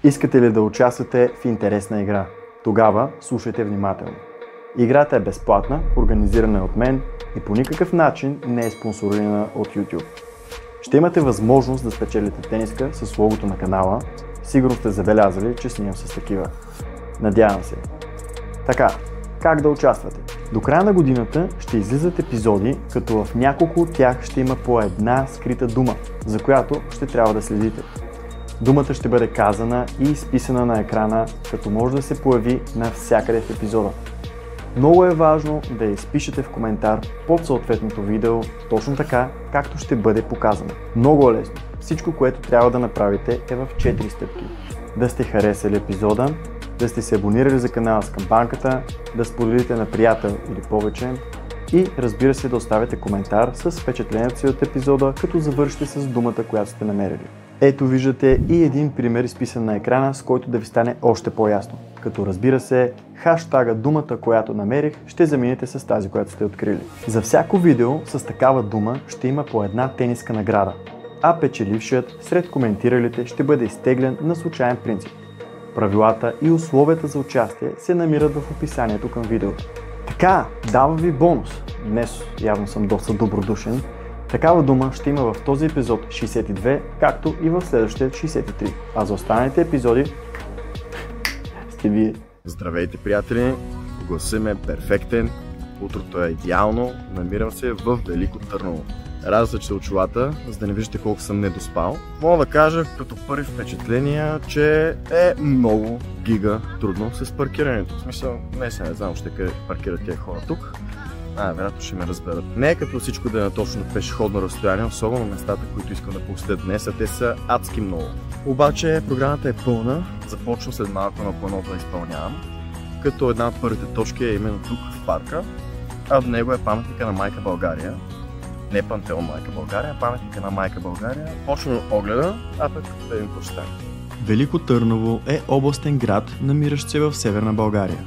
Искате ли да участвате в интересна игра? Тогава слушайте внимателно. Играта е безплатна, организирана е от мен и по никакъв начин не е спонсорирана от YouTube. Ще имате възможност да спечелите тениска с логото на канала. Сигурно сте забелязали, че снимам с такива. Надявам се. Така, как да участвате? До края на годината ще излизат епизоди, като в няколко от тях ще има по една скрита дума, за която ще трябва да следите. Думата ще бъде казана и изписана на екрана, като може да се появи навсякъде в епизода. Много е важно да я изпишете в коментар под съответното видео, точно така, както ще бъде показано. Много е лесно. Всичко, което трябва да направите е в 4 стъпки. Да сте харесали епизода, да сте се абонирали за канала с камбанката, да споделите на приятел или повече и разбира се да оставите коментар с впечатлението си от епизода, като завършите с думата, която сте намерили. Ето виждате и един пример изписан на екрана, с който да ви стане още по-ясно. Като разбира се, хаштага думата, която намерих, ще замените с тази, която сте открили. За всяко видео с такава дума ще има по една тениска награда, а печелившият сред коментиралите ще бъде изтеглен на случайен принцип. Правилата и условията за участие се намират в описанието към видеото. Така, дава ви бонус. Днес явно съм доста добродушен. Такава дума ще има в този епизод 62, както и в следващия 63. А за останалите епизоди сте вие. Здравейте, приятели! Гласът ми е перфектен, утрото е идеално, намирам се в Велико Търново. Радвам се, че сте очилата, за да не виждате колко съм недоспал. Мога да кажа като първи впечатления, че е много гига трудно с паркирането. В смисъл, не знам още къде паркират тези хора тук. Вероятно ще ме разберат. Не е като всичко да е на точно пешеходно разстояние, особено местата, които искам да посетя днес, а те са адски много. Обаче програмата е пълна, започвам след малко на плано да изпълнявам, като една от първите точки е именно тук в парка, а до него е паметника на Майка България. Не Пантеон Майка България, а паметника на Майка България. Почвам огледа, а пък да им почитам. Велико Търново е областен град, намиращ се в Северна България.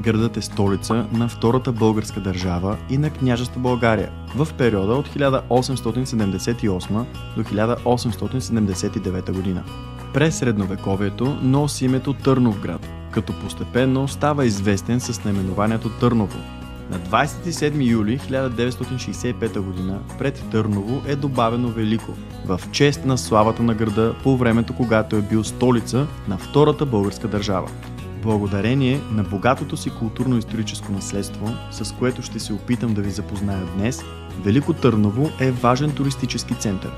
Градът е столица на Втората българска държава и на княжество България в периода от 1878 до 1879 година. През средновековието носи името Търновград, като постепенно става известен с наименованието Търново. На 27 юли 1965 г. пред Търново е добавено Велико, в чест на славата на града по времето, когато е бил столица на Втората българска държава. Благодарение на богатото си културно-историческо наследство, с което ще се опитам да ви запозная днес, Велико Търново е важен туристически център.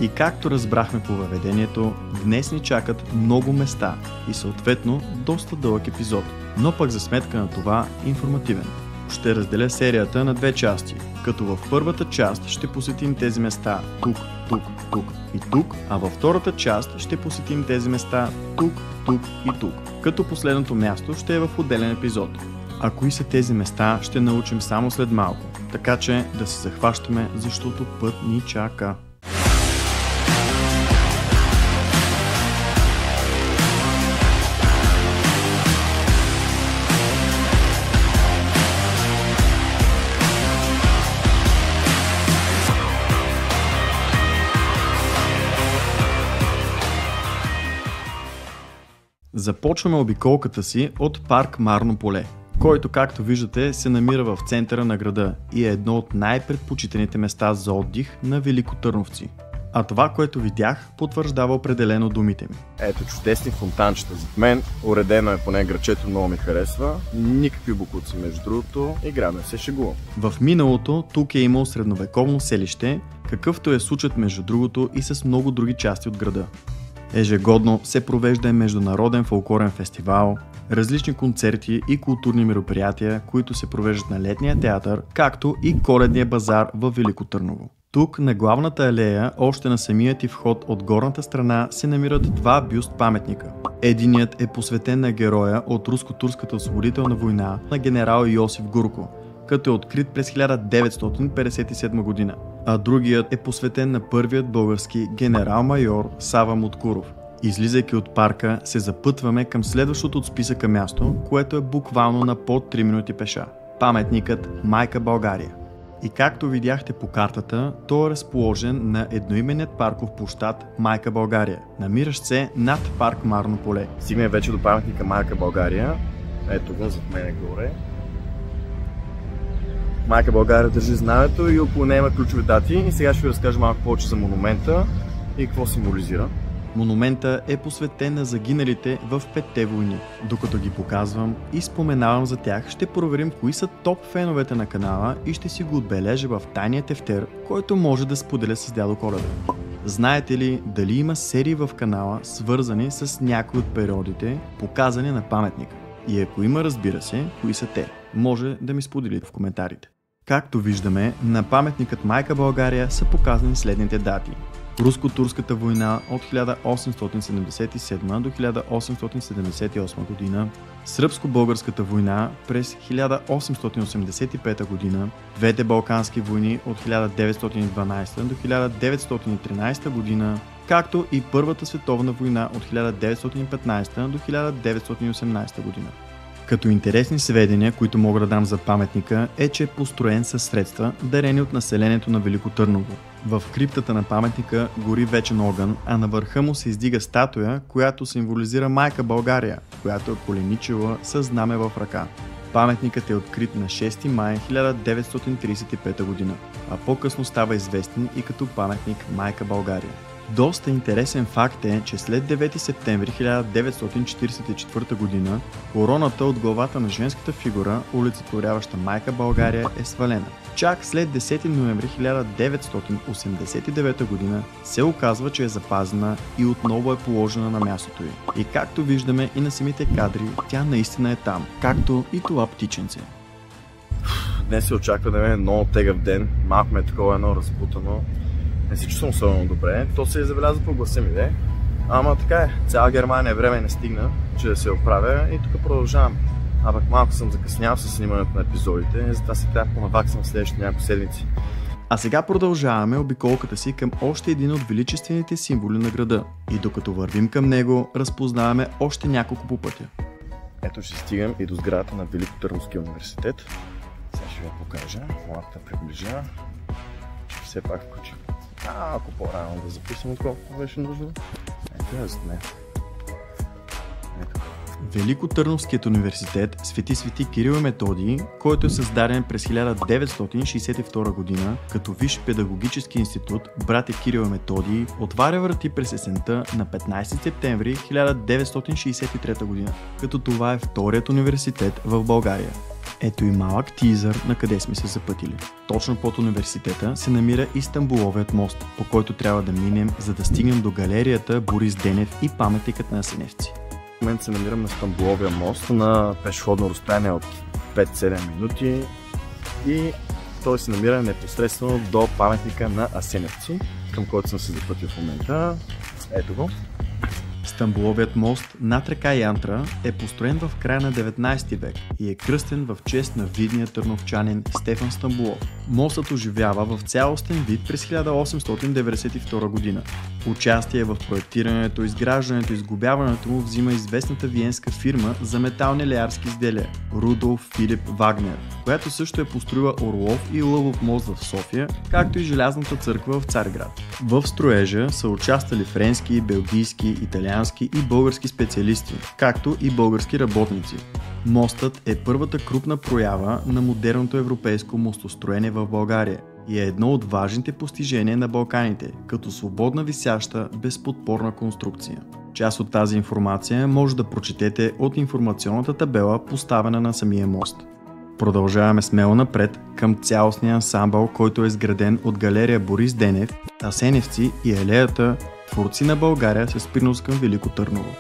И както разбрахме по въведението, днес ни чакат много места и съответно доста дълъг епизод, но пък за сметка на това информативен. Ще разделя серията на две части, като във първата част ще посетим тези места тук, тук, тук и тук, а във втората част ще посетим тези места тук, тук и тук, като последното място ще е в отделен епизод. А кои са тези места ще научим само след малко, така че да се захващаме, защото път ни чака. Започваме обиколката си от парк Марно поле, който, както виждате, се намира в центъра на града и е едно от най-предпочитаните места за отдих на великотърновци. А това, което видях, потвърждава определено думите ми. Ето чудесни фонтанчета зад мен, уредено е поне грачето, много ми харесва, никакви бокуци между другото, играме се шегувам. В миналото тук е имал средновековно селище, какъвто е случат между другото и с много други части от града. Ежегодно се провежда международен фолклорен фестивал, различни концерти и културни мероприятия, които се провеждат на летния театър, както и коледния базар в Велико Търново. Тук на главната алея, още на самият ти вход от горната страна, се намират два бюст паметника. Единият е посветен на героя от руско-турската освободителна война на генерал Йосиф Гурко, като е открит през 1957 година, а другият е посветен на първият български генерал-майор Сава Муткуров. Излизайки от парка, се запътваме към следващото от списъка място, което е буквално на под 3 минути пеша. Паметникът Майка България. И както видяхте по картата, той е разположен на едноименният парков площад Майка България, намиращ се над парк Марно поле. Стигаме вече до паметника Майка България. Ето го зад мене горе. Майка България държи знамето и около нея има ключови дати. И сега ще ви разкажа малко повече за монумента и какво символизира. Монумента е посветен на загиналите в 5-те войни. Докато ги показвам и споменавам за тях, ще проверим кои са топ феновете на канала и ще си го отбележа в тайния тефтер, който може да споделя с дядо Коледа. Знаете ли дали има серии в канала, свързани с някои от периодите, показани на паметника? И ако има, разбира се, кои са те? Може да ми споделите в коментарите. Както виждаме, на паметникът Майка България са показани следните дати. Руско-турската война от 1877 до 1878 година, Сръбско-българската война през 1885 година, двете балкански войни от 1912 до 1913 година, както и Първата световна война от 1915 до 1918 година. Като интересни сведения, които мога да дам за паметника, е, че е построен със средства, дарени от населението на Велико Търново. В криптата на паметника гори вечен огън, а на върха му се издига статуя, която символизира Майка България, която е коленичила със знаме в ръка. Паметникът е открит на 6 май 1935 г., а по-късно става известен и като паметник Майка България. Доста интересен факт е, че след 9 септември 1944 г. короната от главата на женската фигура, олицетворяваща Майка България, е свалена. Чак след 10 ноември 1989 г. се оказва, че е запазена и отново е положена на мястото й. И както виждаме и на самите кадри, тя наистина е там, както и това птиченце. Днес се очаква да е много тегъв ден, малко ме е такова едно разпутано. Не си чувствам особено добре, то се е забелязва по гласа ми, ама така е, цяла Германия време не стигна, че да се оправя и тук продължавам. Пък малко съм закъснял с снимането на епизодите, затова се трябва понаваксам в следващите няколко седмици. А сега продължаваме обиколката си към още един от величествените символи на града и докато вървим към него, разпознаваме още няколко по пътя. Ето ще стигам и до сградата на Велико Търновския университет. Сега ще ви покажа, малко да приближа, че все пак включим малко по-рано да записвам, отколкото беше нужно. Ето я зад мен. Велико Търновският университет Свети Кирил и Методий, който е създаден през 1962 г. като висш педагогически институт братя Кирил и Методий, отваря врати през есента на 15 септември 1963 г. като това е вторият университет в България. Ето и малък тизър на къде сме се запътили. Точно под университета се намира и Стамболовият мост, по който трябва да минем, за да стигнем до галерията Борис Денев и паметникът на Асеневци. В момента се намирам на Стамболовия мост на пешеходно разстояние от 5-7 минути и той се намира непосредствено до паметника на Асеневци, към който съм се запътил в момента. Ето го. Стамболовият мост над река Янтра е построен в края на 19 век и е кръстен в чест на видния търновчанин Стефан Стамболов. Мостът оживява в цялостен вид през 1892 г. Участие в проектирането, изграждането и изглобяването му взима известната виенска фирма за метални леярски изделия Рудолф Филип Вагнер, която също е построила Орлов и Лъвов мост в София, както и Желязната църква в Цариград. В строежа са участвали френски, белгийски, италиански и български специалисти, както и български работници. Мостът е първата крупна проява на модерното европейско мостостроене в България и е едно от важните постижения на Балканите, като свободна висяща безподпорна конструкция. Част от тази информация може да прочетете от информационната табела, поставена на самия мост. Продължаваме смело напред към цялостния ансамбъл, който е изграден от галерия Борис Денев, Асеневци и алеята Творци на България с принос към Велико Търново.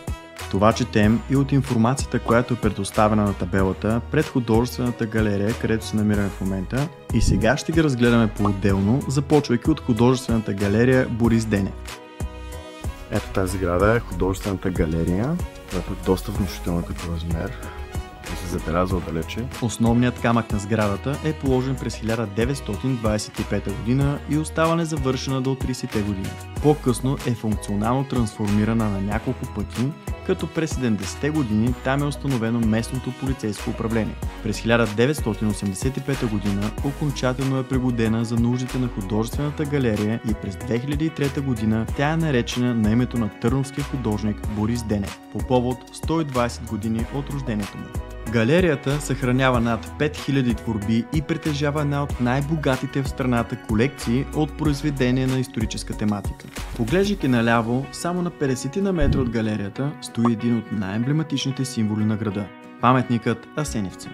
Това четем и от информацията, която е предоставена на табелата пред художествената галерия, където се намираме в момента, и сега ще ги разгледаме по-отделно, започвайки от художествената галерия Борис Денев. Ето тази сграда е художествената галерия, която е доста внушителна като размер и се забелязва отдалече. Основният камък на сградата е положен през 1925 г. и остава незавършена до 30-те години. По-късно е функционално трансформирана на няколко пъти като през 70-те години там е установено местното полицейско управление. През 1985 година окончателно е пригодена за нуждите на художествената галерия и през 2003 година тя е наречена на името на търновския художник Борис Денев по повод 120 години от рождението му. Галерията съхранява над 5000 творби и притежава една от най-богатите в страната колекции от произведения на историческа тематика. Поглеждайки наляво, само на 50 на метра от галерията стои един от най-емблематичните символи на града – паметникът Асеневци.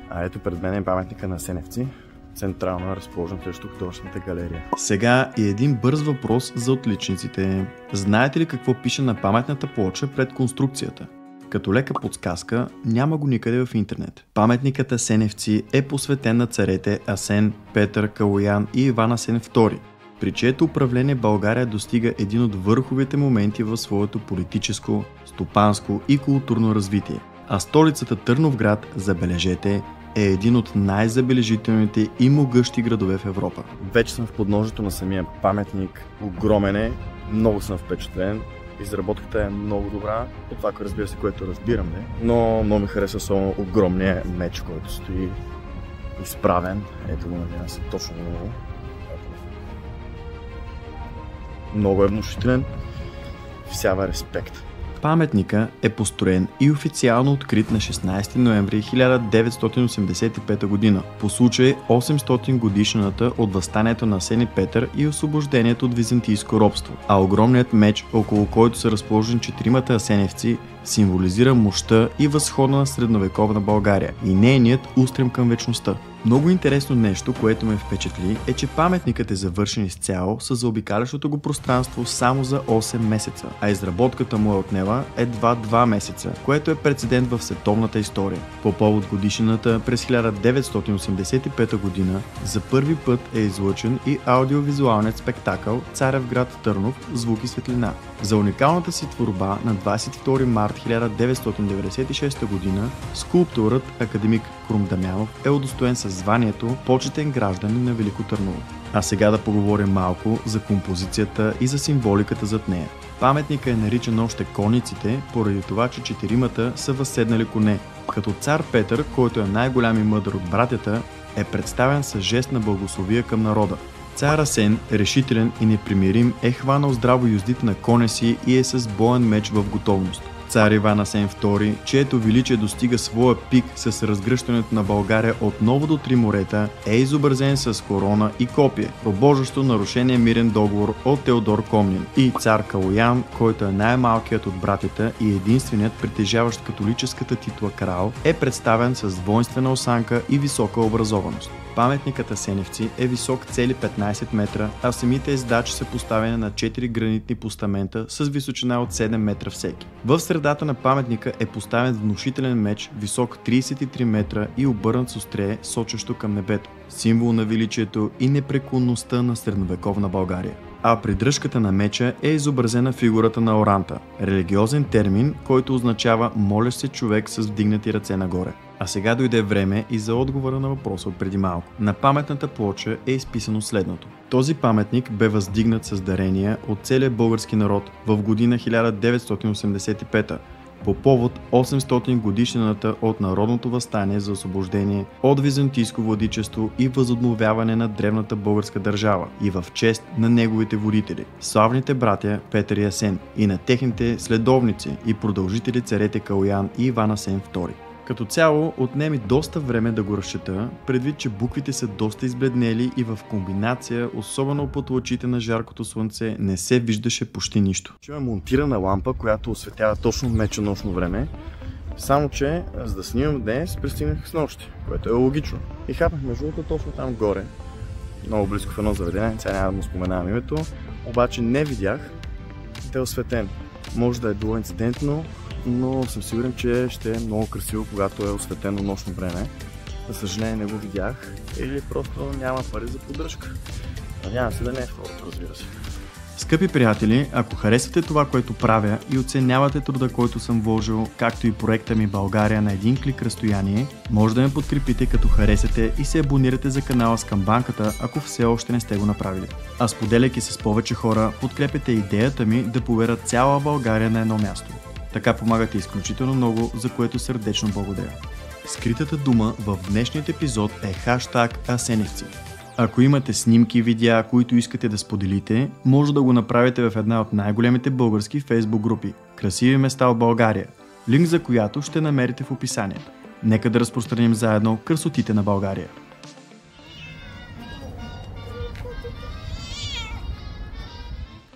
А ето пред мен е паметника на Асеневци, централно разположен срещу художествената галерия. Сега и един бърз въпрос за отличниците. Знаете ли какво пише на паметната плоча пред конструкцията? Като лека подсказка, няма го никъде в интернет. Паметникът Асеневци е посветен на царете Асен, Петър, Калоян и Иван Асен II, при чието управление България достига един от върховите моменти в своето политическо, стопанско и културно развитие. А столицата Търновград, забележете, е един от най-забележителните и могъщи градове в Европа. Вече съм в подножието на самия паметник. Огромен е, много съм впечатлен. Изработката е много добра, от това, разбира се, което разбирам, но много ми харесва особено огромния меч, който стои изправен. Ето го, надявам се точно много. Много е внушителен, всява респект. Паметника е построен и официално открит на 16 ноември 1985 година по случай 800 годишнината от въстанието на Асен и Петър и освобождението от византийско робство, а огромният меч, около който са разположени четиримата асеневци, символизира мощта и възхода на средновековна България и нейният устрем към вечността. Много интересно нещо, което ме впечатли, е, че паметникът е завършен изцяло с заобикалящото го пространство само за 8 месеца, а изработката му е отнела едва 2 месеца, което е прецедент в световната история. По повод годишнината през 1985 година за първи път е излъчен и аудиовизуалният спектакъл Царев град Търнов, звук и светлина. За уникалната си творба на 22 март 1996 година скулпторът академик Крум Дамянов е удостоен със званието почетен гражданин на Велико Търново. А сега да поговорим малко за композицията и за символиката зад нея. Паметникът е наричан още конниците, поради това, че четиримата са възседнали коне, като цар Петър, който е най-голям и мъдър от братята, е представен с жест на благословия към народа. Цар Асен, решителен и непримирим, е хванал здраво юздите на коня си и е с боен меч в готовност. Цар Иван Асен II, чието величие достига своя пик с разгръщането на България отново до три морета, е изобразен с корона и копие, пробождащо нарушения мирен договор от Теодор Комнин. И цар Калоян, който е най-малкият от братята и единственият притежаващ католическата титла крал, е представен с воинствена осанка и висока образованост. Паметникът Асеневци е висок цели 15 метра, а самите ездачи са поставени на 4 гранитни постамента с височина от 7 метра всеки. В средата на паметника е поставен внушителен меч, висок 33 метра и обърнат с острие, сочещо към небето, символ на величието и непреклонността на средновековна България. А при дръжката на меча е изобразена фигурата на оранта, религиозен термин, който означава молещ се човек с вдигнати ръце нагоре. А сега дойде време и за отговора на въпроса от преди малко. На паметната плоча е изписано следното. Този паметник бе въздигнат с дарения от целия български народ в година 1985 по повод 800 годишнината от Народното въстание за освобождение от византийско владичество и възобновяване на древната българска държава и в чест на неговите водители, славните братя Петър и Асен, и на техните следовници и продължители царете Калоян и Иван Асен II. Като цяло отнеми доста време да го разчета, предвид, че буквите са доста избледнели и в комбинация, особено под лъчите на жаркото слънце, не се виждаше почти нищо. Има монтирана лампа, която осветява точно меча нощно време, само че за да снимам днес, пристигнах с нощи, което е логично. И хапнахме жълта точно там горе, много близко в едно заведение, сега няма да му споменавам името, обаче не видях да е осветен. Може да е било инцидентно, но съм сигурен, че ще е много красиво, когато е осветено нощно време. За съжаление не го видях или просто няма пари за поддръжка. Надявам се да не е второто, разбира се. Скъпи приятели, ако харесвате това, което правя и оценявате труда, който съм вложил, както и проекта ми България на един клик разстояние, може да ме подкрепите като харесате и се абонирате за канала с камбанката, ако все още не сте го направили. А споделяйки с повече хора, подкрепете идеята ми да поверят цяла България на едно място. Така помагате изключително много, за което сърдечно благодаря. Скритата дума в днешният епизод е хаштаг Асеневци. Ако имате снимки и видеа, които искате да споделите, може да го направите в една от най-големите български фейсбук групи Красиви места в България, линк за която ще намерите в описанието. Нека да разпространим заедно красотите на България.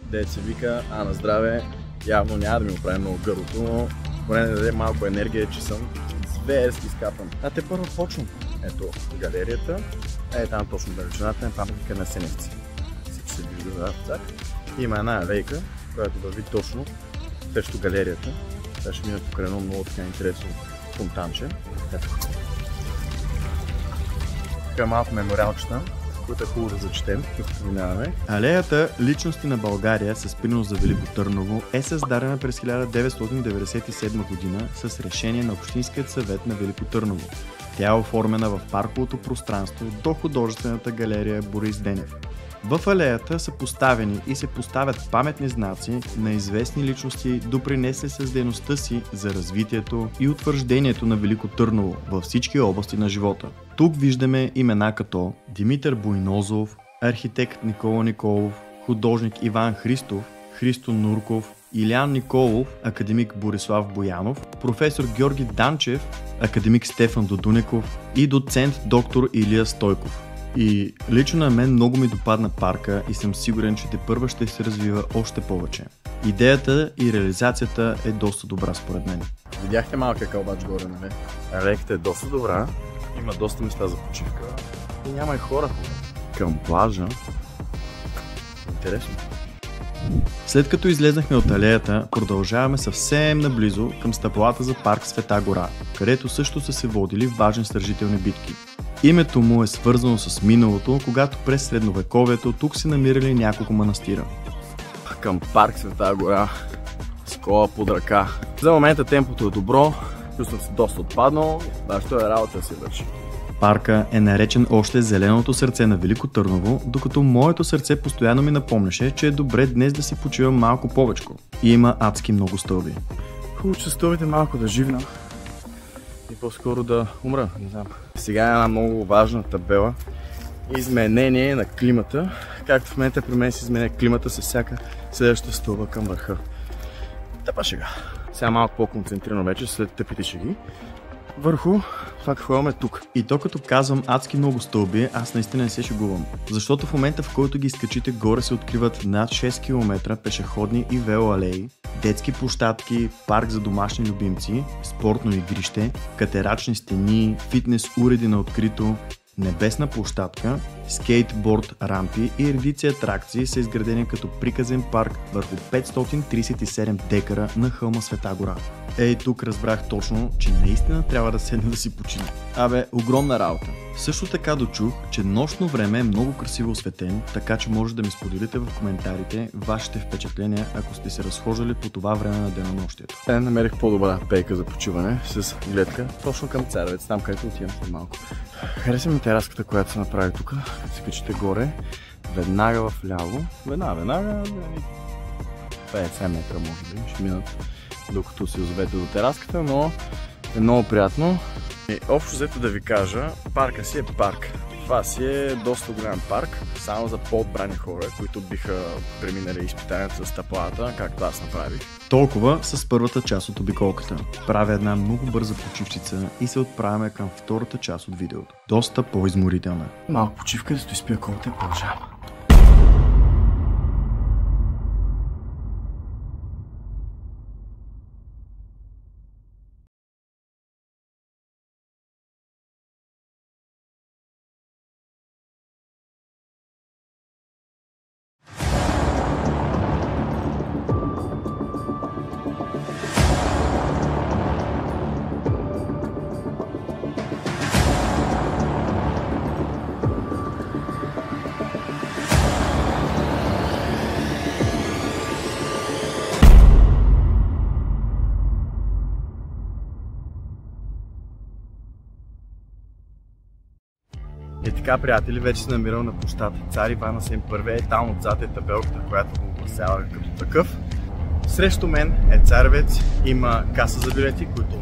Дет се вика, на здраве, явно няма да ми оправи много гърлото, но поне да даде малко енергия, че съм зверски скапан. Те първо почвам. Ето галерията, там точно далечината е паметника на Асеневци. Всички се вижда отзад. Има една алейка, която върви точно срещу галерията. Сега ще мина покрай едно много така интересно фонтанче. Ето. Така малко мемориалчета, които е хубаво да зачетем, като минаваме. Алеята Личности на България с принос за Велико Търново е създадена през 1997 година с решение на Общинският съвет на Велико Търново. Тя е оформена в парковото пространство до художествената галерия Борис Денев. В алеята са поставени и се поставят паметни знаци на известни личности, допринесли с дейността си за развитието и утвърждението на Велико Търново във всички области на живота. Тук виждаме имена като Димитър Буйнозов, архитект Никола Николов, художник Иван Христов, Христо Нурков, Илян Николов, академик Борислав Боянов, професор Георги Данчев, академик Стефан Додунеков и доцент доктор Илия Стойков. И лично на мен много ми допадна парка и съм сигурен, че тепърва ще се развива още повече. Идеята и реализацията е доста добра според мен. Видяхте малкия кълбач горе, нали? Алейката е доста добра, има доста места за почивка и няма и хора към плажа. Интересно. След като излезнахме от алеята, продължаваме съвсем наблизо към стъпалата за парк Света гора, където също са се водили важни сражителни битки. Името му е свързано с миналото, когато през средновековието тук се намирали няколко манастира. Към парк Света гора, с кола под ръка. За момента темпото е добро, чувствам се доста отпаднал, що е работа да се върши. Парка е наречен още Зеленото сърце на Велико Търново, докато моето сърце постоянно ми напомняше, че е добре днес да си почивам малко повечко. И има адски много стълби. Хубаво, че стълбите малко да живна и по-скоро да умра, не знам. Сега е една много важна табела. Изменение на климата. Както в момента при мен се изменя климата с всяка следваща стълба към върха. Тъпа шега. Сега малко по-концентрирано вече, след тъпите шеги. Върху това какво имаме тук. И то като казвам адски много стълби, аз наистина не се шегувам. Защото в момента, в който ги изкачите горе, се откриват над 6 км пешеходни и велоалеи, детски площадки, парк за домашни любимци, спортно игрище, катерачни стени, фитнес уреди на открито, небесна площадка, скейтборд рампи и редици атракции са изградени като приказен парк върху 537 декара на хълма Света гора. Ей, тук разбрах точно, че наистина трябва да седна да си почина. Огромна работа. Също така дочух, че нощно време е много красиво осветен, така че може да ми споделите в коментарите вашите впечатления, ако сте се разхождали по това време на денонощието. Намерих по-добра пейка за почиване с гледка точно към Царевец, там където отивам след малко. Хареса ми тераската, която се направи тук, като се качите горе, веднага в ляво, веднага, 50 метра може би, ще минат докато се озовете до тераската, но е много приятно. И общо взето да ви кажа, парка си е парк. Това си е доста голям парк, само за по-отбрани хора, които биха преминали изпитанията с стъпалата, както аз направих. Толкова с първата част от обиколката. Правя една много бърза почивчица и се отправяме към втората част от видеото. Доста по-изморителна. Малко почивка, да изпия колата и продължавам. И така, приятели, вече се намирам на площад Цар Иван Асен I. Там отзад е табелката, която го огласява като такъв. Срещу мен е Царевец, има каса за билети, които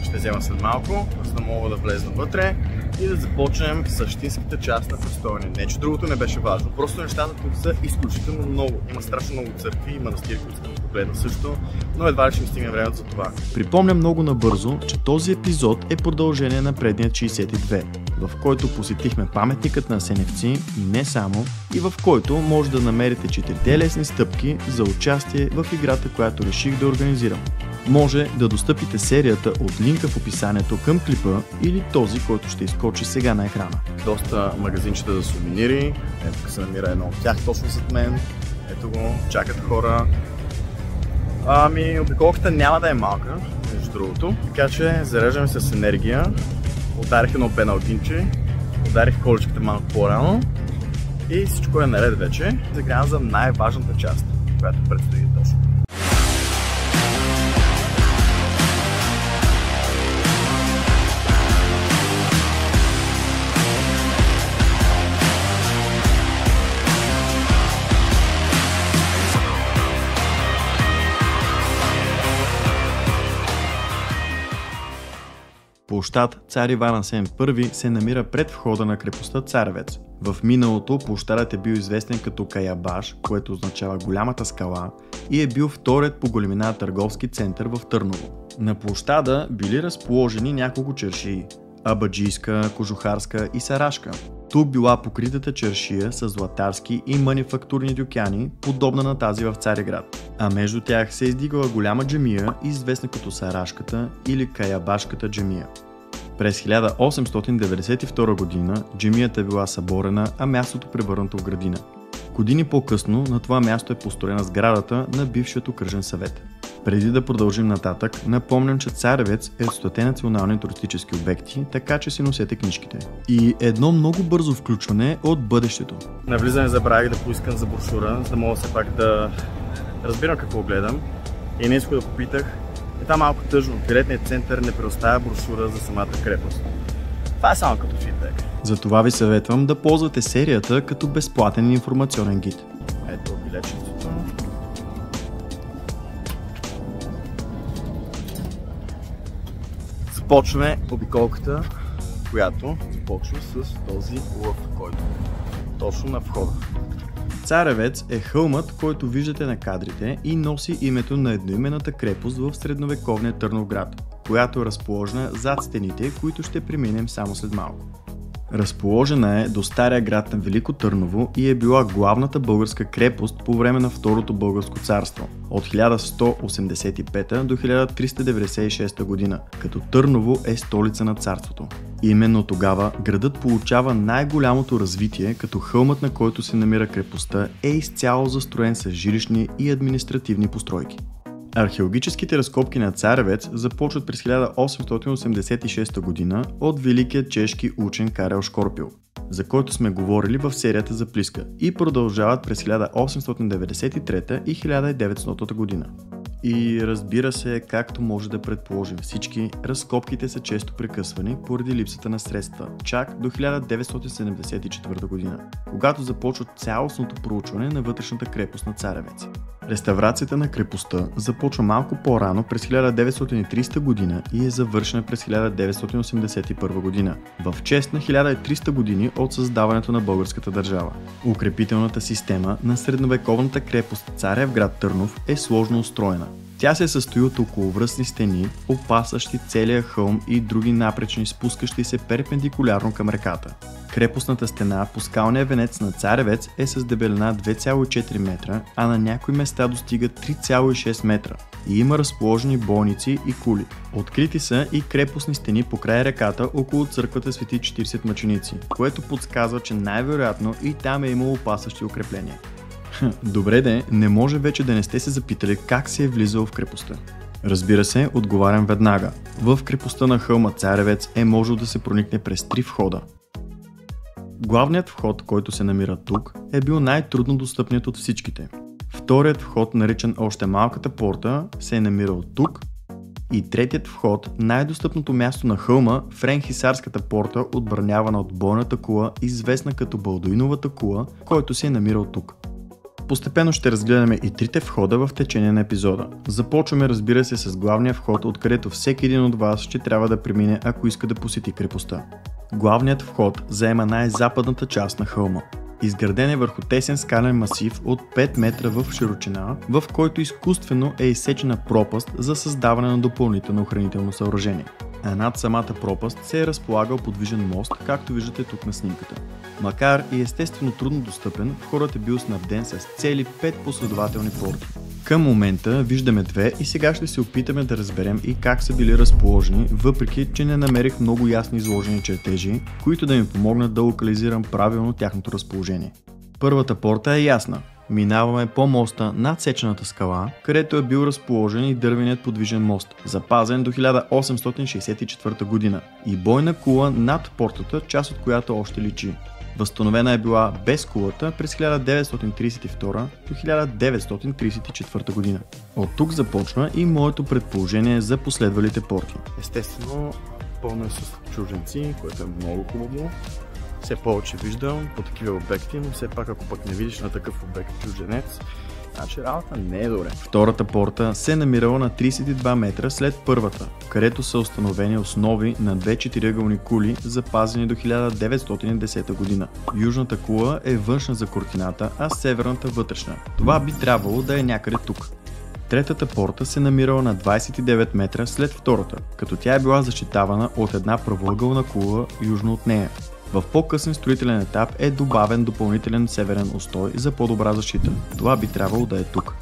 ще взема след малко, за да мога да влезна вътре и да започнем същинската част на престояне. Не, че другото не беше важно, просто нещата тук са изключително много. Има страшно много църкви, има манастири, които искам да погледна също, но едва ли ще ми стигне времето за това. Припомня много набързо, че този епизод е продължение на предния 62, в който посетихме паметникът на Асеневци и не само, и в който може да намерите 4 лесни стъпки за участие в играта, която реших да организирам. Може да достъпите серията от линка в описанието към клипа или този, който ще изскочи сега на екрана. Доста магазинчета за сувенири, ето тук се намира едно от тях точно зад мен, ето го, чакат хора. Обиколката няма да е малка, между другото, така че зареждаме с енергия. Ударих едно пеналтинче, ударих количката малко по-рано и всичко е наред вече. Загрявам за най-важната част, която предстои точно. Площад Цар Иван Асен I се намира пред входа на крепостта Царевец. В миналото площадът е бил известен като Каябаш, което означава голямата скала, и е бил вторият по големина търговски център в Търново. На площада били разположени няколко чершии – абаджийска, кожухарска и сарашка. Тук била покритата чершия с златарски и манифактурни дюкяни, подобна на тази в Цариград. А между тях се издигала голяма джамия, известна като Сарашката или Каябашката джамия. През 1892 година джамията била съборена, а мястото превърнато в градина. Години по-късно на това място е построена сградата на бившият окръжен съвет. Преди да продължим нататък, напомням, че Царевец е от 100 национални туристически обекти, така че си носете книжките. И едно много бързо включване от бъдещето. На влизане забравих да поискам за брошура, за да мога все пак да разбирам какво гледам. И нещо да попитах. Е там малко тъжно. Билетният център не предоставя брошура за самата крепост. Това е само като фидбек. Затова ви съветвам да ползвате серията като безплатен информационен гид. Ето билетчето. Започваме обиколката, която започва с този лъв, който точно на входа. Царевец е хълмът, който виждате на кадрите и носи името на едноименната крепост в средновековния Търновград, която е разположена зад стените, които ще преминем само след малко. Разположена е до стария град на Велико Търново и е била главната българска крепост по време на Второто българско царство от 1185 до 1396 година, като Търново е столица на царството. Именно тогава градът получава най-голямото развитие, като хълмът, на който се намира крепостта, е изцяло застроен с жилищни и административни постройки. Археологическите разкопки на Царевец започват през 1886 година от великият чешки учен Карел Шкорпил, за който сме говорили в серията за Плиска, и продължават през 1893 и 1900 година. И разбира се, както може да предположим всички, разкопките са често прекъсвани поради липсата на средства, чак до 1974 година, когато започва цялостното проучване на вътрешната крепост на Царевец. Реставрацията на крепостта започва малко по-рано през 1930 година и е завършена през 1981 година, в чест на 1300 години от създаването на българската държава. Укрепителната система на средновековната крепост Царевград Търнов е сложно устроена. Тя се състои от околовръстни стени, опасащи целия хълм и други напречни, спускащи се перпендикулярно към реката. Крепостната стена по скалния венец на Царевец е с дебелина 2,4 метра, а на някои места достига 3,6 метра и има разположени болници и кули. Открити са и крепостни стени по край реката около църквата Свети 40 мъченици, което подсказва, че най-вероятно и там е имало опасащи укрепления. Добре де, не може вече да не сте се запитали как се е влизало в крепостта. Разбира се, отговарям веднага. В крепостта на хълма Царевец е можело да се проникне през 3 входа. Главният вход, който се намира тук, е бил най-трудно достъпният от всичките. Вторият вход, наричан още Малката порта, се е намирал тук. И третият вход, най-достъпното място на хълма, Френхисарската порта, отбранявана от бойната кула, известна като Балдуиновата кула, който се е намирал тук. Постепенно ще разгледаме и трите входа в течение на епизода. Започваме, разбира се, с главния вход, откъдето всеки един от вас ще трябва да премине, ако иска да посети крепостта. Главният вход заема най-западната част на хълма. Изграден е върху тесен скален масив от 5 метра в широчина, в който изкуствено е изсечена пропаст за създаване на допълнително охранително съоръжение. А над самата пропаст се е разполагал подвижен мост, както виждате тук на снимката. Макар и естествено трудно достъпен, входът е бил снабден с цели 5 последователни порти. Към момента виждаме две и сега ще се опитаме да разберем и как са били разположени, въпреки че не намерих много ясно изложени чертежи, които да ми помогнат да локализирам правилно тяхното разположение. Първата порта е ясна. Минаваме по моста над сечената скала, където е бил разположен и дървеният подвижен мост, запазен до 1864 година, и бойна кула над портата, част от която още личи. Възстановена е била без кулата през 1932 до 1934 година. От тук започва и моето предположение за последвалите порти. Естествено, пълно е с чужденци, което е много хубаво. Все повече виждам по такива обекти, но все пак ако пък не видиш на такъв обект чужденец, значи работа не е добре. Втората порта се е намирала на 32 метра след първата, където са установени основи на две четириъгълни кули, запазени до 1910 година. Южната кула е външна за куртината, а северната вътрешна. Това би трябвало да е някъде тук. Третата порта се намирала на 29 метра след втората, като тя е била защитавана от една правоъгълна кула южно от нея. В по-късен строителен етап е добавен допълнителен северен устой за по-добра защита. Това би трябвало да е тук.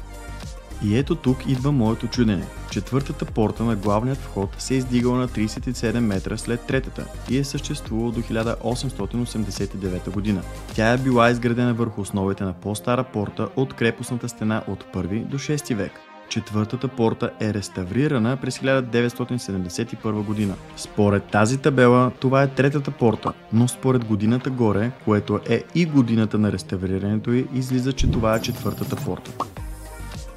И ето тук идва моето чудене. Четвъртата порта на главният вход се е издигала на 37 метра след третата и е съществувала до 1889 година. Тя е била изградена върху основите на по-стара порта от крепостната стена от 1 до 6 век. Четвъртата порта е реставрирана през 1971 година. Според тази табела, това е третата порта, но според годината горе, което е и годината на реставрирането й, излиза, че това е четвъртата порта.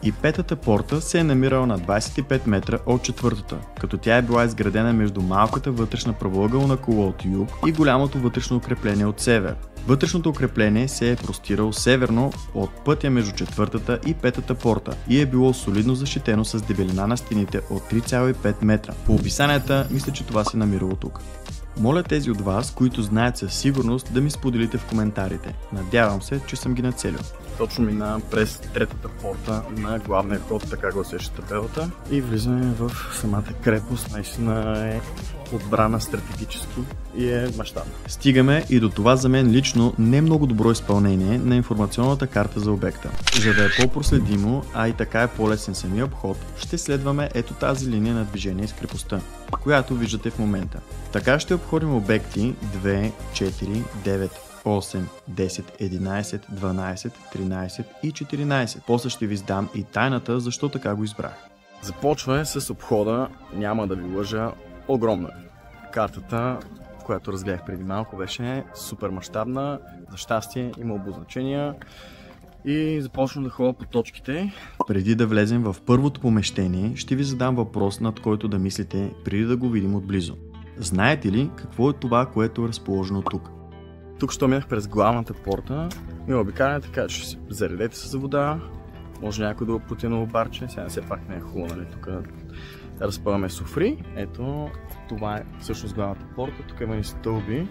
И петата порта се е намирала на 25 метра от четвъртата, като тя е била изградена между малката вътрешна правоъгълна кула от юг и голямото вътрешно укрепление от север. Вътрешното укрепление се е простирало северно от пътя между четвъртата и петата порта и е било солидно защитено с дебелина на стените от 3,5 метра. По описанията мисля, че това се намирало тук. Моля тези от вас, които знаят със сигурност, да ми споделите в коментарите. Надявам се, че съм ги нацелил. Точно минавам през третата порта на главния вход, така гласеше табелата, и влизаме в самата крепост. Наистина е отбрана стратегически и е мащабна. Стигаме и до това за мен лично не много добро изпълнение на информационната карта за обекта. За да е по-проследимо, а и така е по-лесен самия обход, ще следваме ето тази линия на движение с крепостта, която виждате в момента. Така ще обходим обекти 2, 4, 9, 8, 10, 11, 12, 13 и 14. После ще ви сдам и тайната, защо така го избрах. Започваме с обхода, няма да ви лъжа, огромна. Картата, която разгледах преди малко, беше супер мащабна, за щастие има обозначения и започвам да ходя по точките. Преди да влезем в първото помещение, ще ви задам въпрос, над който да мислите преди да го видим отблизо. Знаете ли какво е това, което е разположено тук? Тук що минах през главната порта, има обикаляне, така че ще си заредете с вода, може някой да го потяна барче, сега все пак не е хубаво, нали, тук разпъваме софри. Ето, това е всъщност главната порта, тук има и стълби.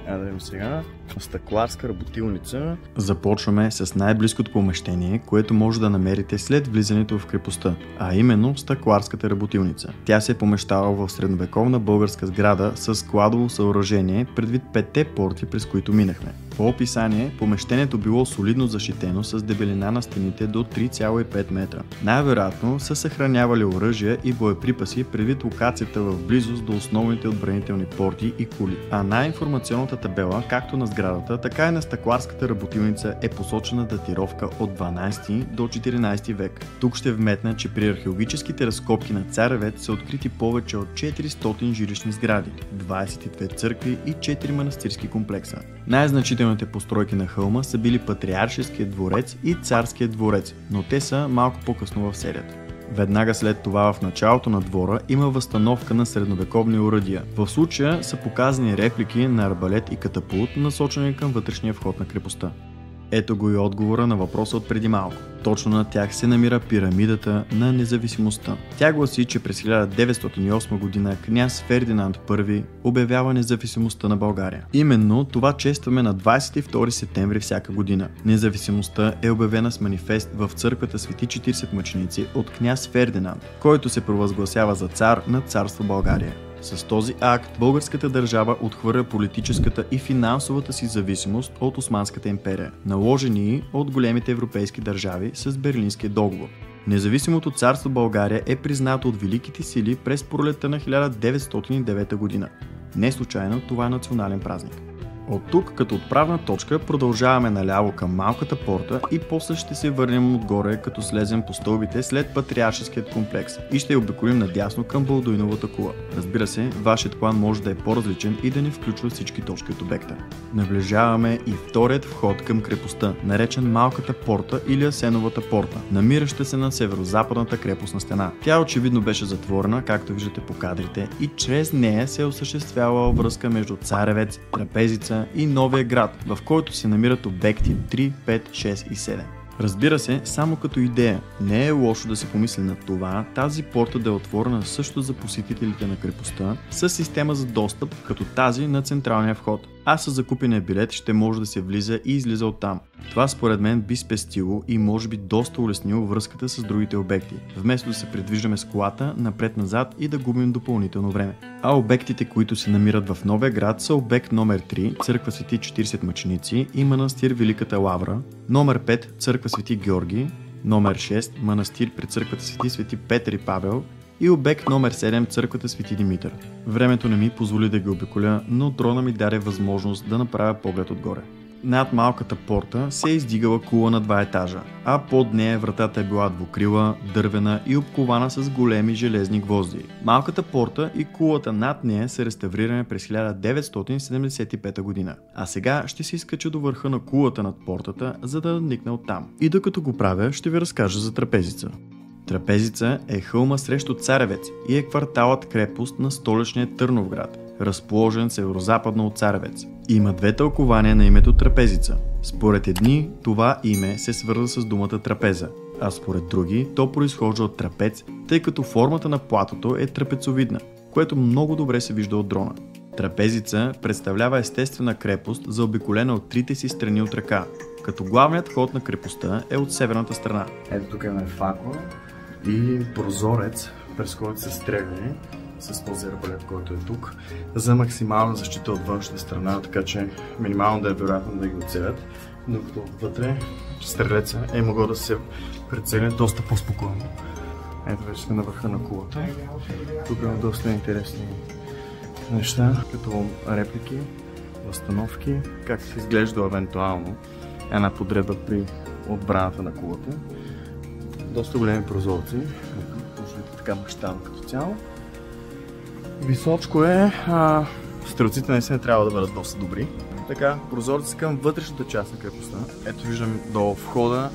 Да видим сега. Стъкларска работилница. Започваме с най-близкото помещение, което може да намерите след влизането в крепостта, а именно стъкларската работилница. Тя се е помещала в средновековна българска сграда с складово съоръжение, предвид 5-те порти, през които минахме. По описание, помещението било солидно защитено с дебелина на стените до 3,5 метра. Най-вероятно са съхранявали оръжия и боеприпаси предвид локацията в близост до основните отбранителни порти и кули. А на информационната табела, както на сградата, така и на стъкларската работилница е посочена датировка от 12 до 14 век. Тук ще вметна, че при археологическите разкопки на Царевец са открити повече от 400 жилищни сгради, 22 църкви и 4 манастирски комплекса. Най-значителните постройки на хълма са били Патриаршеският дворец и Царският дворец, но те са малко по-късно в серията. Веднага след това в началото на двора има възстановка на средновековни оръдия. В случая са показани реплики на арбалет и катапулт, насочени към вътрешния вход на крепостта. Ето го и отговора на въпроса от преди малко. Точно на тях се намира пирамидата на независимостта. Тя гласи, че през 1908 година княз Фердинанд I обявява независимостта на България. Именно това честваме на 22 септември всяка година. Независимостта е обявена с манифест в църквата Свети 40 мъченици от княз Фердинанд, който се провъзгласява за цар на царство България. С този акт българската държава отхвърля политическата и финансовата си зависимост от Османската империя, наложени от големите европейски държави с Берлинския договор. Независимото царство България е признато от великите сили през пролетта на 1909 година. Не случайно това е национален празник. От тук, като отправна точка, продължаваме наляво към малката порта и после ще се върнем отгоре, като слезем по стълбите след Патриаршеският комплекс и ще обиколим надясно към Балдуиновата кула. Разбира се, вашият план може да е по-различен и да не включва всички точки от обекта. Наближаваме и вторият вход към крепостта, наречен Малката порта или Асеновата порта, намираща се на северо-западната крепостна стена. Тя очевидно беше затворена, както виждате по кадрите, и чрез нея се е осъществявала връзка между Царевец, Трапезица и Новия град, в който се намират обекти 3, 5, 6 и 7. Разбира се, само като идея, не е лошо да се помисли на това тази порта да е отворена също за посетителите на крепостта с система за достъп, като тази на централния вход. А с закупения билет ще може да се влиза и излиза оттам. Това според мен би спестило и може би доста улеснило връзката с другите обекти, вместо да се придвижваме с колата напред-назад и да губим допълнително време. А обектите, които се намират в Новия град, са обект номер 3, църква Свети 40 мъченици и манастир Великата Лавра, номер 5, църква Свети Георги, номер 6, манастир при църквата Свети Петър и Павел, и обект номер 7, църквата Свети Димитър. Времето не ми позволи да ги обиколя, но дрона ми даде възможност да направя поглед отгоре. Над малката порта се е издигала кула на 2 етажа, а под нея вратата е била двукрила, дървена и обкована с големи железни гвозди. Малката порта и кулата над нея са реставрирани през 1975 година. А сега ще се изкача до върха на кулата над портата, за да надникна оттам. И докато го правя, ще ви разкажа за Трапезица. Трапезица е хълма срещу Царевец и е кварталът крепост на столичния Търновград, разположен северозападно от Царевец. Има 2 тълкования на името Трапезица. Според едни, това име се свързва с думата трапеза, а според други, то произхожда от трапец, тъй като формата на платото е трапецовидна, което много добре се вижда от дрона. Трапезица представлява естествена крепост, заобиколена от трите си страни от река, като главният вход на крепостта е от северната страна. Ето тук имаме факла и прозорец, през който са стреляни с този арбалет, който е тук, за максимална защита от външната страна, така че минимално да е вероятно да ги оцелят, докато вътре стрелеца е могъл да се прицели доста по-спокойно. Ето вече сме на върха на кулата. Тук има доста интересни неща, като реплики, възстановки, как се изглежда евентуално една подредба при отбраната на кулата. Доста големи прозорци, може би така мащабно като цяло. Височко е, стрелците наистина трябва да бъдат доста добри. Така, прозорци към вътрешната част на крепостта. Ето виждам долу входа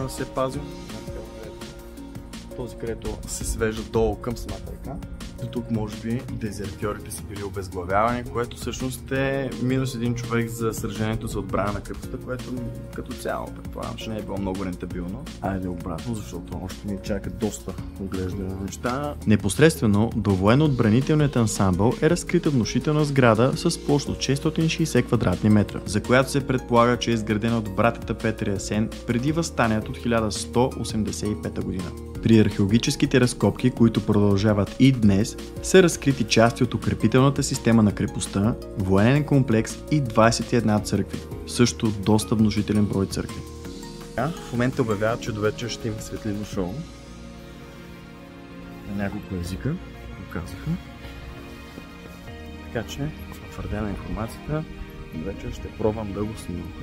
се пази. Този, където се свежда долу към самата река. До тук може би дезертьорите са били обезглавявани, което всъщност е минус 1 човек за сражението за отбрана на крепостта, което като цяло предполагам, че не е било много рентабилно. Айде обратно, защото още ни чака доста отглеждане на неща. Непосредствено до военно-отбранителният ансамбъл е разкрита внушителна сграда с площ от 660 квадратни метра, за която се предполага, че е изградена от братята Петър и Асен преди въстанието от 1185 година. При археологическите разкопки, които продължават и днес, са разкрити части от укрепителната система на крепостта, военен комплекс и 21 църкви. Също доста внушителен брой църкви. В момента обявяват, че до вечер ще има светлинно шоу. На няколко езика го казаха. Така че, потвърдена информацията, до вечер ще пробвам да го снимам.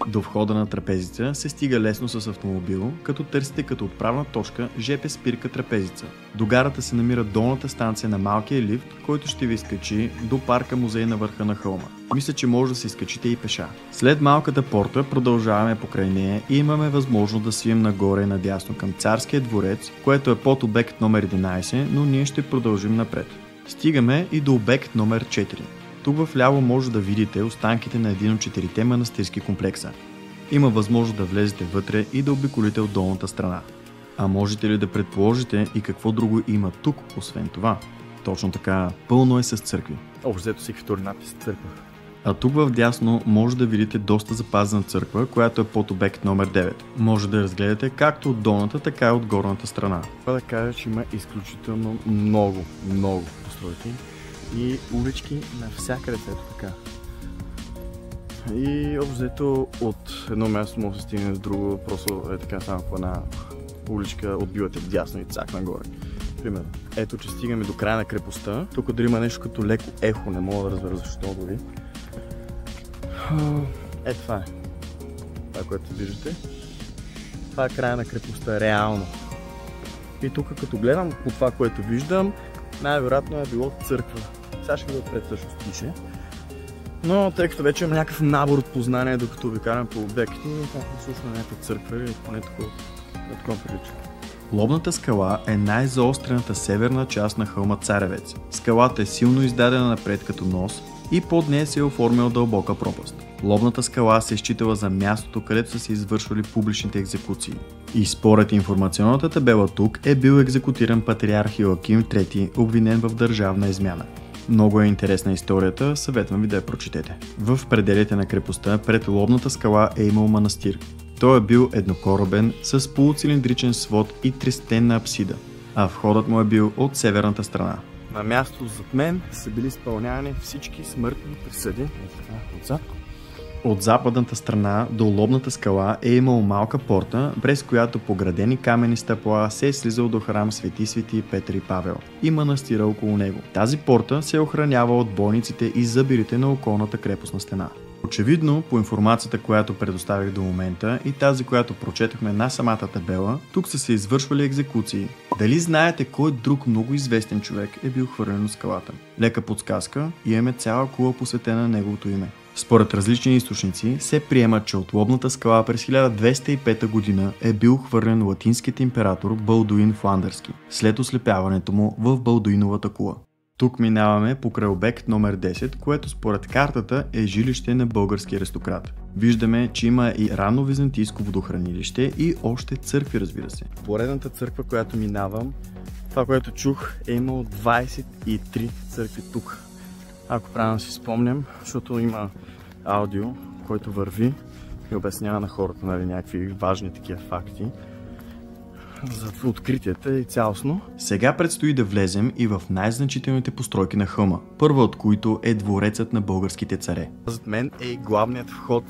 До входа на Трапезица се стига лесно с автомобил, като търсите като отправна точка ЖП спирка Трапезица. До гарата се намира долната станция на малкия лифт, който ще ви изкачи до парка музей на върха на хълма. Мисля, че може да се изкачите и пеша. След малката порта продължаваме покрай нея и имаме възможност да свием нагоре и надясно към Царския дворец, което е под обект номер 11, но ние ще продължим напред. Стигаме и до обект номер 4. Тук вляво може да видите останките на един от 4-те манастирски комплекса. има възможност да влезете вътре и да обиколите от долната страна. А можете ли да предположите и какво друго има тук, освен това? Точно така, пълно е с църкви. Взето си втори надпис църква. А тук в дясно може да видите доста запазена църква, която е под обект номер 9. Може да я разгледате както от долната, така и от горната страна. Това да кажа, че има изключително много постройки и улички навсякъде, ето така. И обзето от едно място може да стигне до друго, просто е така само по една уличка, отбивате вдясно и цак нагоре. Примерно. Ето, че стигаме до края на крепостта. Тук дори има нещо като леко ехо, не мога да разбера защо дори. Ето това е. Това, което виждате. Това е края на крепостта, реално. И тук като гледам по това, което виждам, най-вероятно е било църква. Сега ще го отпред всъщност пише. Но тъй като вече има някакъв набор от познания, докато ви карам по обекти, някакво слушаме някаква църква или поне такова прилича. Лобната скала е най-заострената северна част на хълма Царевец. Скалата е силно издадена напред като нос и под нея се е оформила дълбока пропаст. Лобната скала се е считала за мястото, където са се извършвали публичните екзекуции. И според информационната табела тук е бил екзекутиран патриарх Йоаким III, обвинен в държавна измяна. Много е интересна историята, съветвам ви да я прочетете. В пределите на крепостта пред Лобната скала е имал манастир. Той е бил еднокоробен, с полуцилиндричен свод и тристенна апсида, а входът му е бил от северната страна. На място зад мен са били изпълнявани всички смъртни присъди. Отзад. От западната страна до Лобната скала е имал малка порта, през която по градени камени стъпала се е слизал до храм Свети Петър и Павел и манастира около него. Тази порта се охранява от бойниците и зъбирите на околната крепостна стена. Очевидно, по информацията, която предоставих до момента и тази, която прочетохме на самата табела, тук са се извършвали екзекуции. Дали знаете кой друг много известен човек е бил хвърлен от скалата? Лека подсказка, имаме цяла кула посветена на неговото име. Според различни източници се приема, че от Лобната скала през 1205 година е бил хвърлен латинският император Балдуин Фландърски, след ослепяването му в Балдуиновата кула. Тук минаваме покрай обект номер 10, което според картата е жилище на български аристократ. Виждаме, че има и ранно византийско водохранилище и още църкви, разбира се. Поредната църква, която минавам, това, което чух, е имало 23 църкви тук. Ако правилно си спомням, защото има аудио, който върви и обяснява на хората, нали, някакви важни такива факти за откритията и цялостно. Сега предстои да влезем и в най-значителните постройки на хълма, първа от които е дворецът на българските царе. Зад мен е и главният вход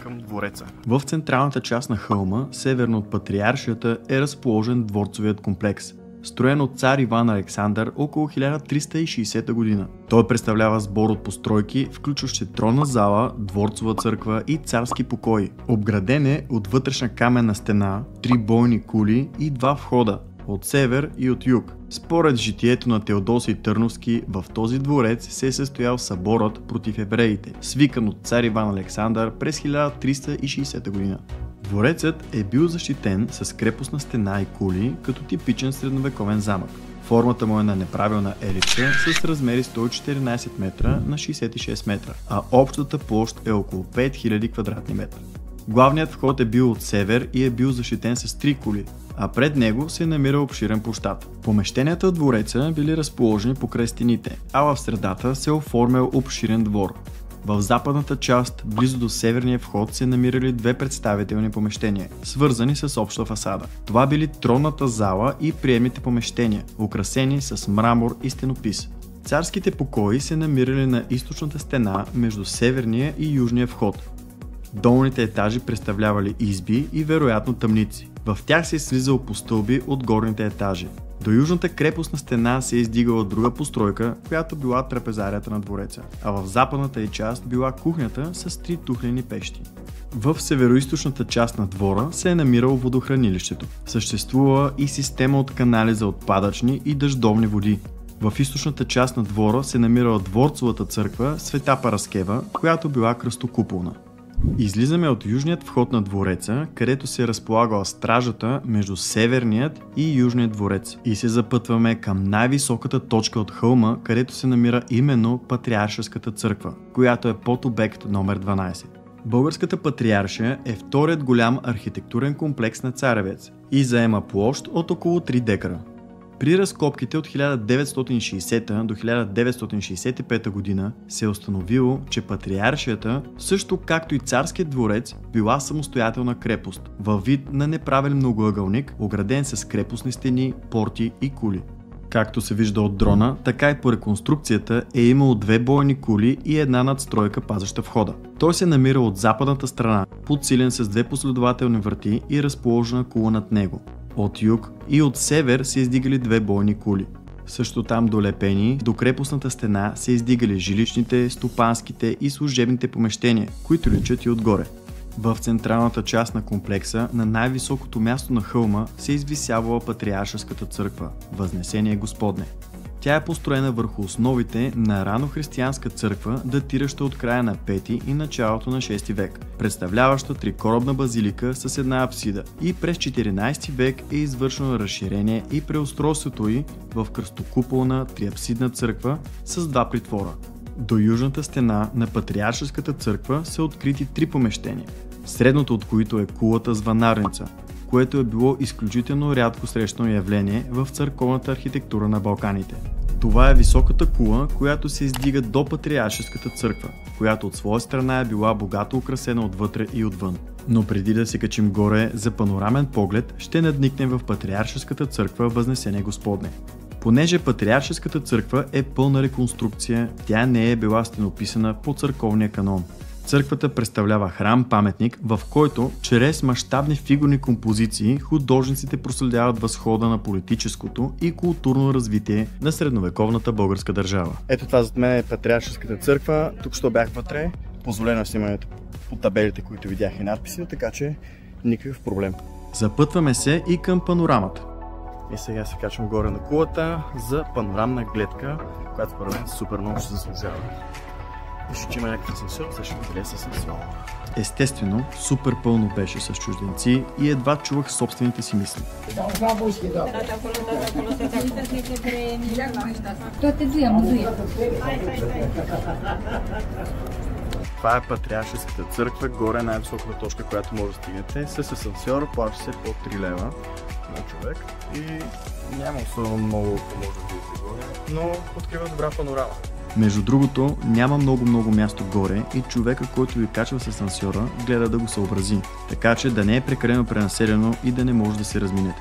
към двореца. В централната част на хълма, северно от Патриаршията, е разположен дворцовият комплекс, строен от цар Иван Александър около 1360 година. Той представлява сбор от постройки, включващи тронна зала, дворцова църква и царски покои. Обграден е от вътрешна каменна стена, 3 бойни кули и 2 входа от север и от юг. Според житието на Теодосий Търновски, в този дворец се е състоял съборът против евреите, свикан от цар Иван Александър през 1360 година. Дворецът е бил защитен с крепостна стена и кули, като типичен средновековен замък. Формата му е на неправилна елипса с размери 114 метра на 66 метра, а общата площ е около 5000 квадратни метра. Главният вход е бил от север и е бил защитен с 3 кули, а пред него се намира обширен площад. Помещенията от двореца били разположени покрай стените, а в средата се оформял обширен двор. В западната част, близо до северния вход, се намирали 2 представителни помещения, свързани с обща фасада. Това били тронната зала и приемните помещения, украсени с мрамор и стенопис. Царските покои се намирали на източната стена между северния и южния вход. Долните етажи представлявали изби и вероятно тъмници. В тях се е слизало по стълби от горните етажи. До южната крепостна стена се е издигала друга постройка, която била трапезарията на двореца, а в западната й част била кухнята с 3 тухлени пещи. В североизточната част на двора се е намирало водохранилището. Съществува и система от канали за отпадъчни и дъждовни води. В източната част на двора се намирала дворцовата църква Света Параскева, която била кръстокуполна. Излизаме от южният вход на двореца, където се е разполагала стражата между северният и южният дворец, и се запътваме към най-високата точка от хълма, където се намира именно Патриаршеската църква, която е под обект номер 12. Българската патриаршия е вторият голям архитектурен комплекс на Царевец и заема площ от около 3 декара. При разкопките от 1960 до 1965 година се е установило, че патриаршията, също както и царският дворец, била самостоятелна крепост, във вид на неправилен многоъгълник, ограден с крепостни стени, порти и кули. Както се вижда от дрона, така и по реконструкцията е имало 2 бойни кули и една надстройка, пазеща входа. Той се намира от западната страна, подсилен с 2 последователни врати и разположена кула над него. От юг и от север се издигали 2 бойни кули. Също там долепени до крепостната стена се издигали жилищните, стопанските и служебните помещения, които личат и отгоре. В централната част на комплекса, на най-високото място на хълма, се извисявала Патриаршеската църква, Възнесение Господне. Тя е построена върху основите на ранохристиянска църква, датираща от края на 5 и началото на 6 век, представляваща трикоробна базилика с една апсида, и през 14 век е извършено разширение и преустройството й в кръстокуполна триапсидна църква с 2 притвора. До южната стена на Патриаршеската църква са открити 3 помещения, средното от които е кулата звънарница, което е било изключително рядко срещано явление в църковната архитектура на Балканите. Това е високата кула, която се издига до Патриаршеската църква, която от своя страна е била богато украсена отвътре и отвън. Но преди да се качим горе за панорамен поглед, ще надникнем в Патриаршеската църква Възнесение Господне. Понеже Патриаршеската църква е пълна реконструкция, тя не е била стенописана по църковния канон. Църквата представлява храм-паметник, в който чрез мащабни фигурни композиции художниците проследяват възхода на политическото и културно развитие на средновековната българска държава. Ето това зад мен е Патриаршеската църква. Тук що бях вътре, позволено е снимането по табелите, които видях и надписите, така че никакъв проблем. Запътваме се и към панорамата. И сега се качвам горе на кулата за панорамна гледка, която според мен супер много ще заслужава. Мисля, че има някакъв асансьор, също къде с асансьор. Естествено, супер пълно беше с чужденци и едва чувах собствените си мисли. Това е Патриаршеската църква, горе най-високата точка, която може да стигнете. С асансьор плаща се по 3 лева на човек и няма особено много, ако може да видите горе, но открива добра панорама. Между другото, няма много място горе и човека, който ви качва с асансьора, гледа да го съобрази, така че да не е прекалено пренаселено и да не може да се разминете.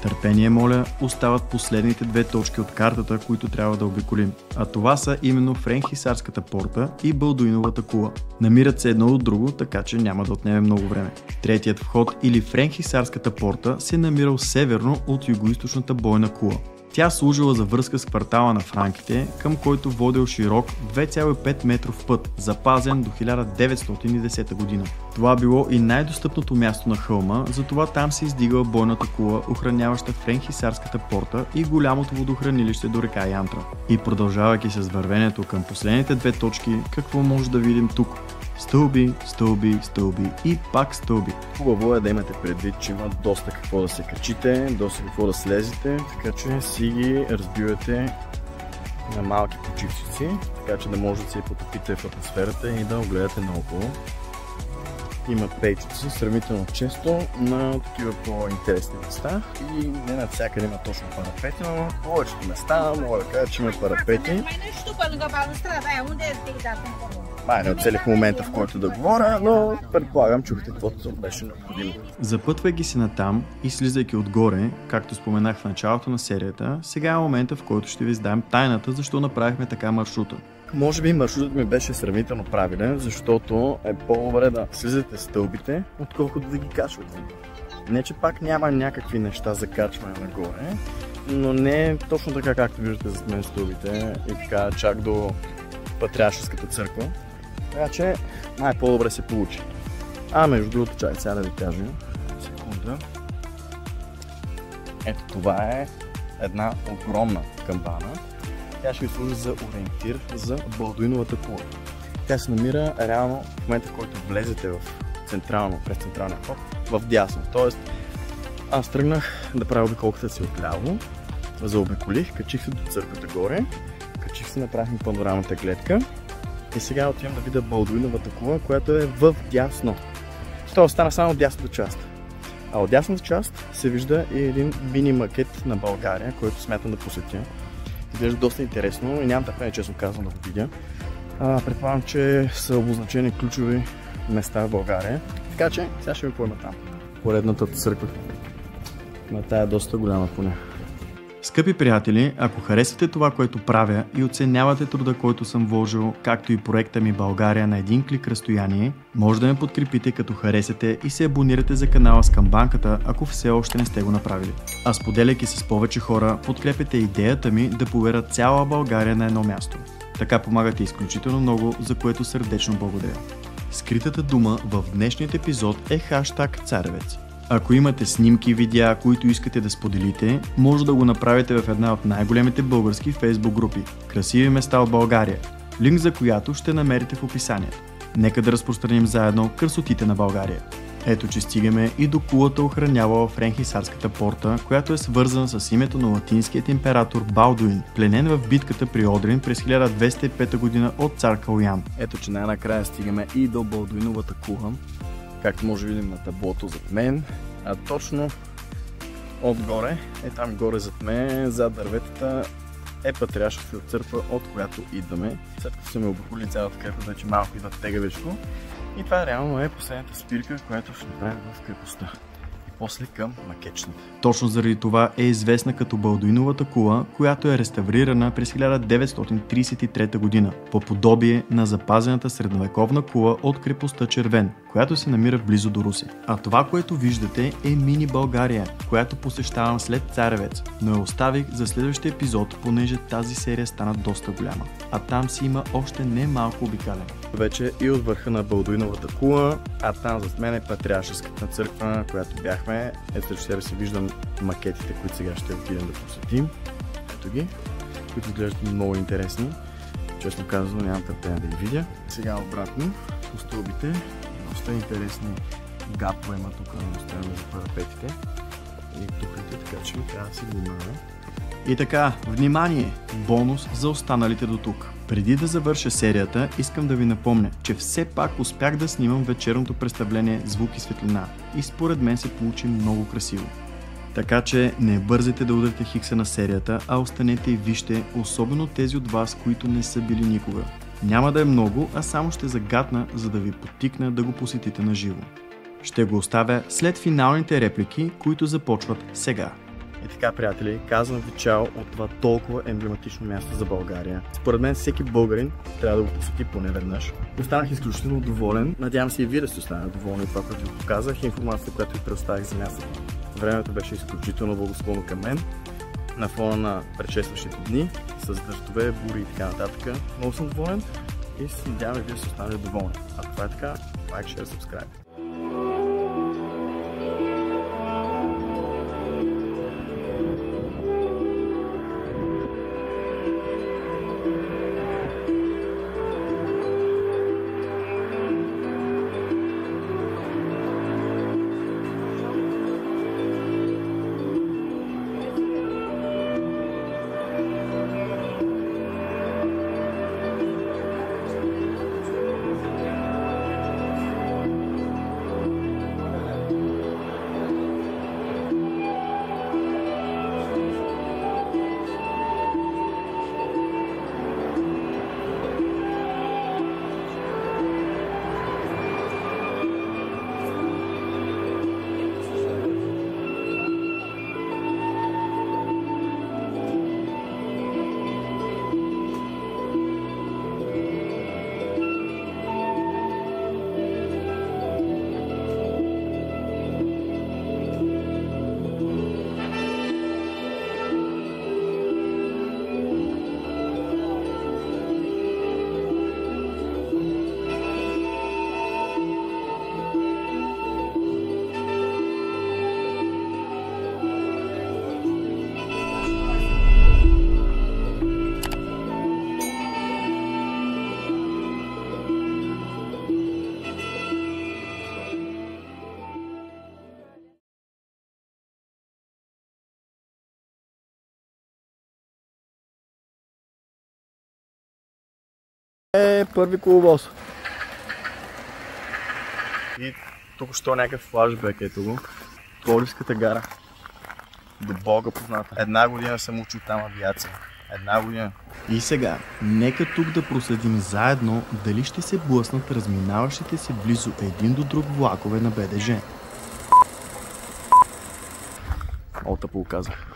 Търпение, моля, остават последните 2 точки от картата, които трябва да обиколим, а това са именно Френхисарската порта и Балдуиновата кула. Намират се едно от друго, така че няма да отнеме много време. Третият вход или Френхисарската порта се намирал северно от югоизточната бойна кула. Тя служила за връзка с квартала на франките, към който водил широк 2,5 метров път, запазен до 1910 година. Това било и най-достъпното място на хълма, затова там се издигала бойната кула, охраняваща Френхисарската порта и голямото водохранилище до река Янтра. И продължавайки с вървенето към последните 2 точки, какво може да видим тук? Стълби, стълби, стълби и пак стълби. Хубаво е да имате предвид, че има доста какво да се качите, доста какво да слезете, така че си ги разбивате на малки почивчици, така че да можете да се потопите в атмосферата и да огледате наоколо. Има пейчици сравнително често на такива по-интересни места и не навсякъде има точно парапети, но на повечето места мога да кажа, че има парапети. Не оцелих момента, в който да говоря, но предполагам, чухте каквото беше необходимо. Запътвайки се натам и слизайки отгоре, както споменах в началото на серията, сега е момента, в който ще ви задам тайната, защо направихме така маршрута. Може би маршрутът ми беше сравнително правилен, защото е по-добре да слизате стълбите, отколкото да ги качвате. Не, че пак няма някакви неща за качване нагоре, но не е точно така, както виждате зад мен стълбите и така чак до Патриаршеската църква. Така че по-добре се получи. Между другото, чай сега да ви кажа. Секунда. Ето това е една огромна камбана. Тя ще ви служи за ориентир за Балдуиновата кула. Тя се намира реално в момента, в който влезете през централния вход, в дясно. Тоест, аз тръгнах да правя обиколката си отляво, заобиколих, качих се до църквата горе, качих се, направихме панорамната гледка И сега отивам да видя Балдуиновата кула, която е в дясно. Това остана само от дясната част. А от дясната част се вижда и един мини макет на България, който смятам да посетя. Изглежда доста интересно и нямам търпение, честно казвам, да го видя. Предполагам, че са обозначени ключови места в България. Така че сега ще ви поема там. Поредната църква. Но тая е доста голяма поне. Скъпи приятели, ако харесвате това, което правя и оценявате труда, който съм вложил, както и проекта ми България на един клик разстояние, може да ме подкрепите като харесате и се абонирате за канала с камбанката, ако все още не сте го направили. А споделяйки с повече хора, подкрепяте идеята ми да поверя цяла България на едно място. Така помагате изключително много, за което сърдечно благодаря. Скритата дума в днешният епизод е хаштаг Царевец. Ако имате снимки и видеа, които искате да споделите, може да го направите в една от най-големите български фейсбук групи Красиви места от България, линк за която ще намерите в описанието. Нека да разпространим заедно красотите на България. Ето, че стигаме и до кулата, охранявала Френхисарската порта, която е свързана с името на латинският император Балдуин, пленен в битката при Одрин през 1205 година от цар Калоян. Ето, че най-накрая стигаме и до Балдуиновата кула, както може да видим на таблото зад мен, а точно отгоре, там горе зад мен, зад дърветата, е Патриаршата църква, от която идваме. След като сме обиколи цялата крепост, вече малко идва тегавичко. И това реално е последната спирка, която ще направим в крепостта. И после към макетчната. Точно заради това е известна като Балдуиновата кула, която е реставрирана през 1933 година, по подобие на запазената средновековна кула от крепостта Червен, която се намира близо до Русе. А това, което виждате, е мини България, която посещавам след Царевец, но я оставих за следващия епизод, понеже тази серия стана доста голяма. А там си има още не малко обикаляне. Вече и от върха на Балдуиновата кула, а там зад мен е Патриаршеската църква, която бяхме. Ето срещу себе си виждам макетите, които сега ще отидем да посетим. Ето ги, които изглеждат много интересни. Честно казано, нямам търпение да ги видя. Сега обратно по стълбите. Доста интересни гапове има тук на страна за парапетите и тухлите, така че трябва да си внимаваме. И така, внимание! Бонус за останалите до тук. Преди да завърша серията, искам да ви напомня, че все пак успях да снимам вечерното представление Звук и светлина и според мен се получи много красиво. Така че не бързайте да ударите хикса на серията, а останете и вижте, особено тези от вас, които не са били никога. Няма да е много, а само ще загатна, за да ви подтикна да го посетите на живо. Ще го оставя след финалните реплики, които започват сега. И така, приятели, казвам ви чао от това толкова емблематично място за България. Според мен всеки българин трябва да го посети поне веднъж. Останах изключително доволен. Надявам се и вие да сте останали доволни от това, което ви показах и информацията, която ви предоставих за мястото. Времето беше изключително благосклонно към мен. На фона на предшестващите дни, с дъждове, бури и така нататък. Много съм доволен и се надявам и вие да сте останали доволни. А това е така, like, share, subscribe. е първи колобос. И тук що някакъв флашбек, ето го. Пловдивската гара. До Бога позната. 1 година съм учил там авиация. 1 година. И сега, нека тук да проследим заедно дали ще се блъснат разминаващите се близо един до друг влакове на БДЖ. Много тъпо го казах.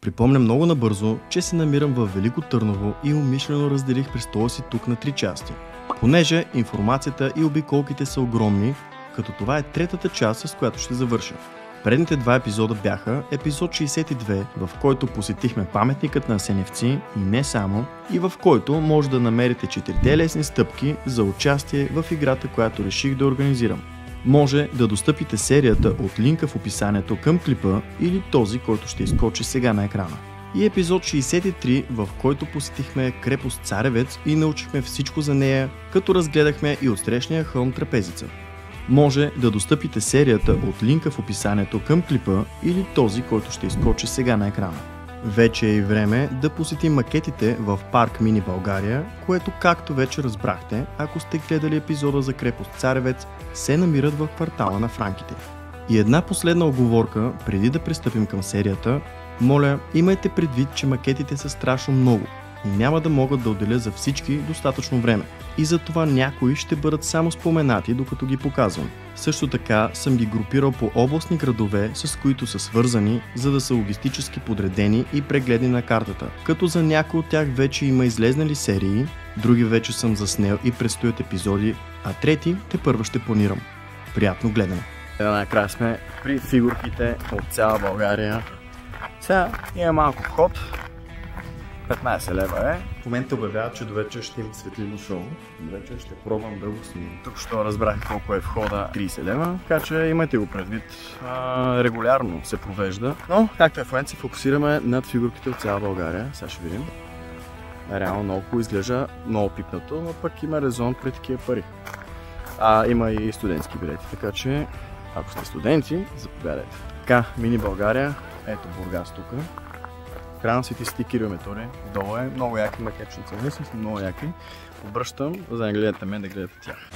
Припомня много набързо, че се намирам във Велико Търново и умишлено разделих престола си тук на 3 части. Понеже информацията и обиколките са огромни, като това е третата част, с която ще завърша. Предните 2 епизода бяха епизод 62, в който посетихме паметникът на Асеневци и не само, и в който може да намерите 4 лесни стъпки за участие в играта, която реших да организирам. Може да достъпите серията от линка в описанието към клипа или този, който ще изкочи сега на екрана. И епизод 63, в който посетихме крепост Царевец и научихме всичко за нея, като разгледахме и отсрещния хълм Трапезица. Може да достъпите серията от линка в описанието към клипа или този, който ще изкочи сега на екрана. Вече е и време да посетим макетите в парк Мини България, което, както вече разбрахте, ако сте гледали епизода за крепост Царевец, се намират в квартала на Франките. И една последна оговорка, преди да пристъпим към серията, моля, имайте предвид, че макетите са страшно много и няма да могат да отделя за всички достатъчно време. И затова някои ще бъдат само споменати, докато ги показвам. Също така съм ги групирал по областни градове, с които са свързани, за да са логистически подредени и прегледни на картата. Като за някои от тях вече има излезнали серии, други вече съм заснел и предстоят епизоди, а трети тепърва ще планирам. Приятно гледане! Накрая сме при фигурките от цяла България. Сега има малко вход. 15 лева е. В момента обявява, че до вечер ще има светлино шоу. До вечер ще пробвам да го снимам. Тук ще разбрах колко е входа, 30 лева, така че имайте го предвид. Регулярно се провежда. Но, както е в момента, се фокусираме над фигурките от цяла България. Сега ще видим. Реално много изглежда много пипнато, но пък има резон при такива пари. Има и студентски билети, така че ако сте студенти, заповядайте. Така, Мини България, ето Бургас тук. Крайно свети Свети Кирил и Методий. Долу е много яки макетчици. Мисля са много яки. Обръщам, за да не гледате мен, да гледате тях.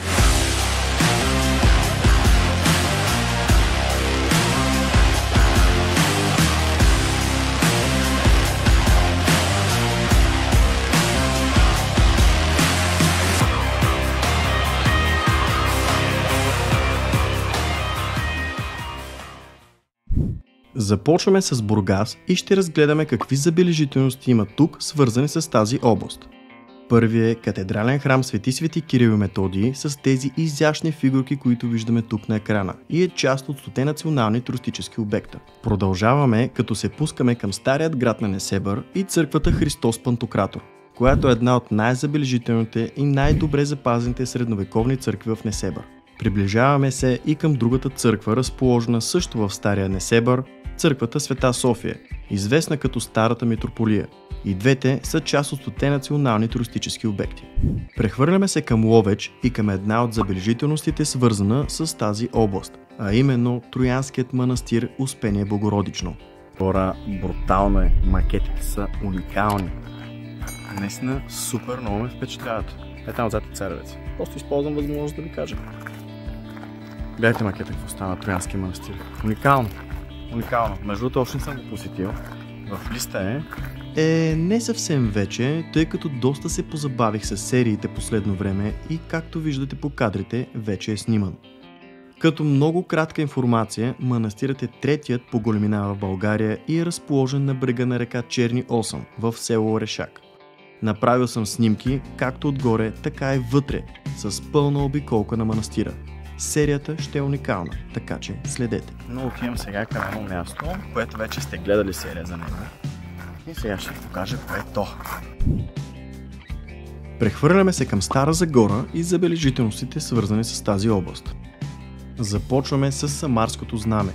Започваме с Бургас и ще разгледаме какви забележителности има тук, свързани с тази област. Първият е катедрален храм Свети Кирил и Методий с тези изящни фигурки, които виждаме тук на екрана, и е част от 100 национални туристически обекта. Продължаваме, като се пускаме към старият град на Несебър и църквата Христос Пантократор, която е една от най-забележителните и най-добре запазените средновековни църкви в Несебър. Приближаваме се и към другата църква, разположена също в стария Несебър, църквата Света София, известна като Старата Митрополия. И двете са част от 100 национални туристически обекти. Прехвърляме се към Ловеч и към една от забележителностите, свързана с тази област, а именно Троянският манастир Успение Богородично. Хора, брутално е. Макетите са уникални. Наистина супер много ме впечатляват. Там отзад е Царевец. Просто използвам възможност да ви кажа. Гледайте макета, какво става Троянския манастир. Уникално. Уникално. Между другото, още не съм го посетил. В листа не съвсем вече, тъй като доста се позабавих с сериите последно време и както виждате по кадрите, вече е сниман. Като много кратка информация, манастирът е третият по големина в България и е разположен на брега на река Черни Осъм, в село Орешак. Направил съм снимки както отгоре, така и вътре, с пълна обиколка на манастира. Серията ще е уникална, така че следете. Но отивам сега към едно място, което вече сте гледали серия за него. И сега ще ви покажа кое е то. Прехвърляме се към Стара Загора и забележителностите, свързани с тази област. Започваме с Самарското знаме.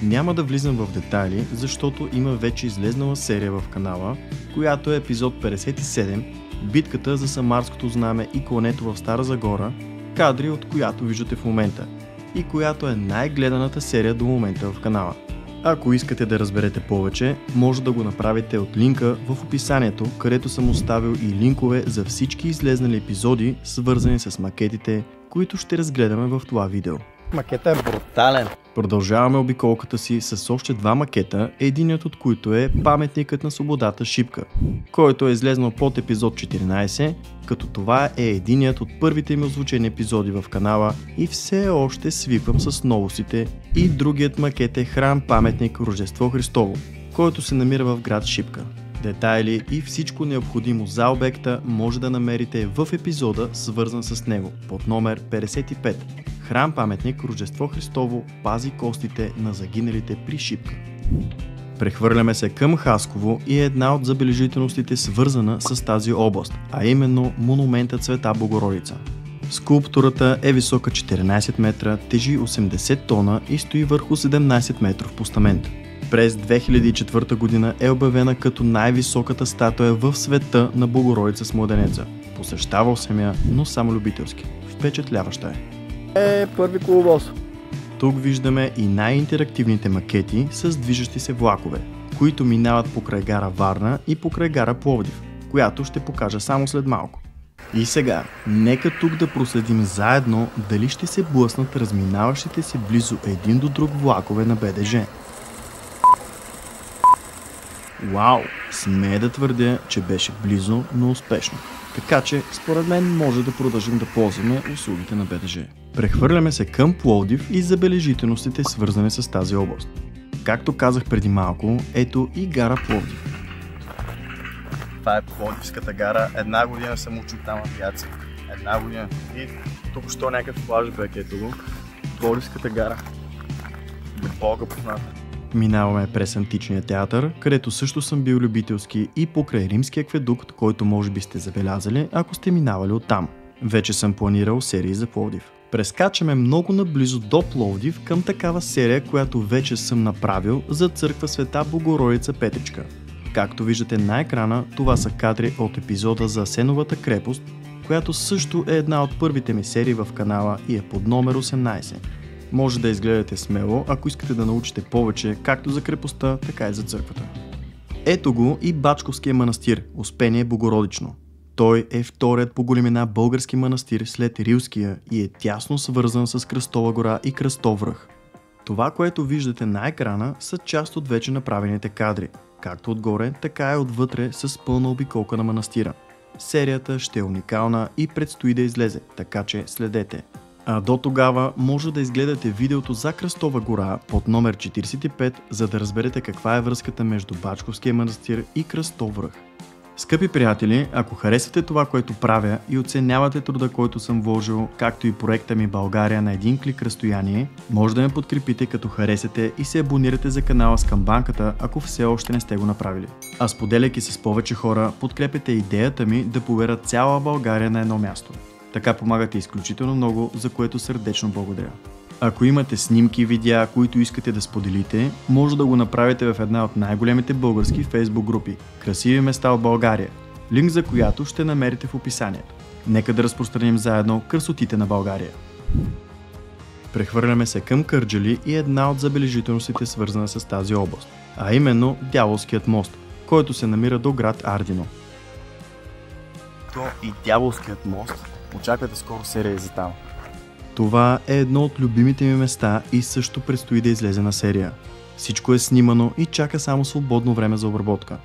Няма да влизам в детайли, защото има вече излезнала серия в канала, която е епизод 57, битката за Самарското знаме и клането в Стара Загора, кадри от която виждате в момента, и която е най-гледаната серия до момента в канала. Ако искате да разберете повече, може да го направите от линка в описанието, където съм оставил и линкове за всички излезнали епизоди, свързани с макетите, които ще разгледаме в това видео. Макетът е брутален. Продължаваме обиколката си с още два макета, единият от които е паметникът на свободата Шипка, който е излезнал под епизод 14, като това е единият от първите ми озвучени епизоди в канала и все още свиквам с новостите, и другият макет е храм паметник Рождество Христово, който се намира в град Шипка. Детайли и всичко необходимо за обекта може да намерите в епизода, свързан с него, под номер 55. Храм паметник Рождество Христово пази костите на загиналите при Шипка. Прехвърляме се към Хасково и една от забележителностите, свързана с тази област, а именно монументът Света Богородица. Скулптурата е висока 14 метра, тежи 80 тона и стои върху 17 метров постамент. През 2004 година е обявена като най-високата статуя в света на Богородица с младенеца. Посещавал съм я, но само любителски. Впечатляваща е. Първи коловоз. Тук виждаме и най-интерактивните макети с движещи се влакове, които минават покрай гара Варна и покрай гара Пловдив, която ще покажа само след малко. И сега, нека тук да проследим заедно дали ще се блъснат разминаващите се близо един до друг влакове на БДЖ. Вау! Смея да твърдя, че беше близо, но успешно. Така че, според мен, може да продължим да ползваме услугите на БДЖ. Прехвърляме се към Пловдив и забележителностите, свързани с тази област. Както казах преди малко, ето и гара Пловдив. Това е Пловдивската гара. Една година съм учил там авиация. Една година. И тук що някакъв флашбек, ето го. Пловдивската гара. Бога позната. Минаваме през античния театър, където също съм бил любителски, и покрай римски акведукт, който може би сте забелязали, ако сте минавали оттам. Вече съм планирал серии за Пловдив. Прескачаме много наблизо до Пловдив към такава серия, която вече съм направил за църква Света Богородица Петричка. Както виждате на екрана, това са кадри от епизода за Асеновата крепост, която също е една от първите ми серии в канала и е под номер 18. Може да изгледате смело, ако искате да научите повече както за крепостта, така и за църквата. Ето го и Бачковския манастир, Успение Богородично. Той е вторият по големина български манастир след Рилския и е тясно свързан с Кръстова гора и Кръстов връх. Това, което виждате на екрана, са част от вече направените кадри, както отгоре, така и отвътре с пълна обиколка на манастира. Серията ще е уникална и предстои да излезе, така че следете. А до тогава може да изгледате видеото за Кръстова гора под номер 45, за да разберете каква е връзката между Бачковския манастир и Кръстов връх. Скъпи приятели, ако харесвате това, което правя и оценявате труда, който съм вложил, както и проекта ми България на един клик разстояние, може да ме подкрепите като харесате и се абонирате за канала с камбанката, ако все още не сте го направили. А споделяйки с повече хора, подкрепете идеята ми да побера цяла България на едно място. Така помагате изключително много, за което сърдечно благодаря. Ако имате снимки и видеа, които искате да споделите, може да го направите в една от най-големите български фейсбук групи "Красиви места от България", линк за която ще намерите в описанието. Нека да разпространим заедно красотите на България. Прехвърляме се към Кърджали и една от забележителностите, свързана с тази област, а именно Дяволският мост, който се намира до град Ардино. То и Дяволският мост. Очаквате скоро серия за там. Това е едно от любимите ми места и също предстои да излезе на серия. Всичко е снимано и чака само свободно време за обработка.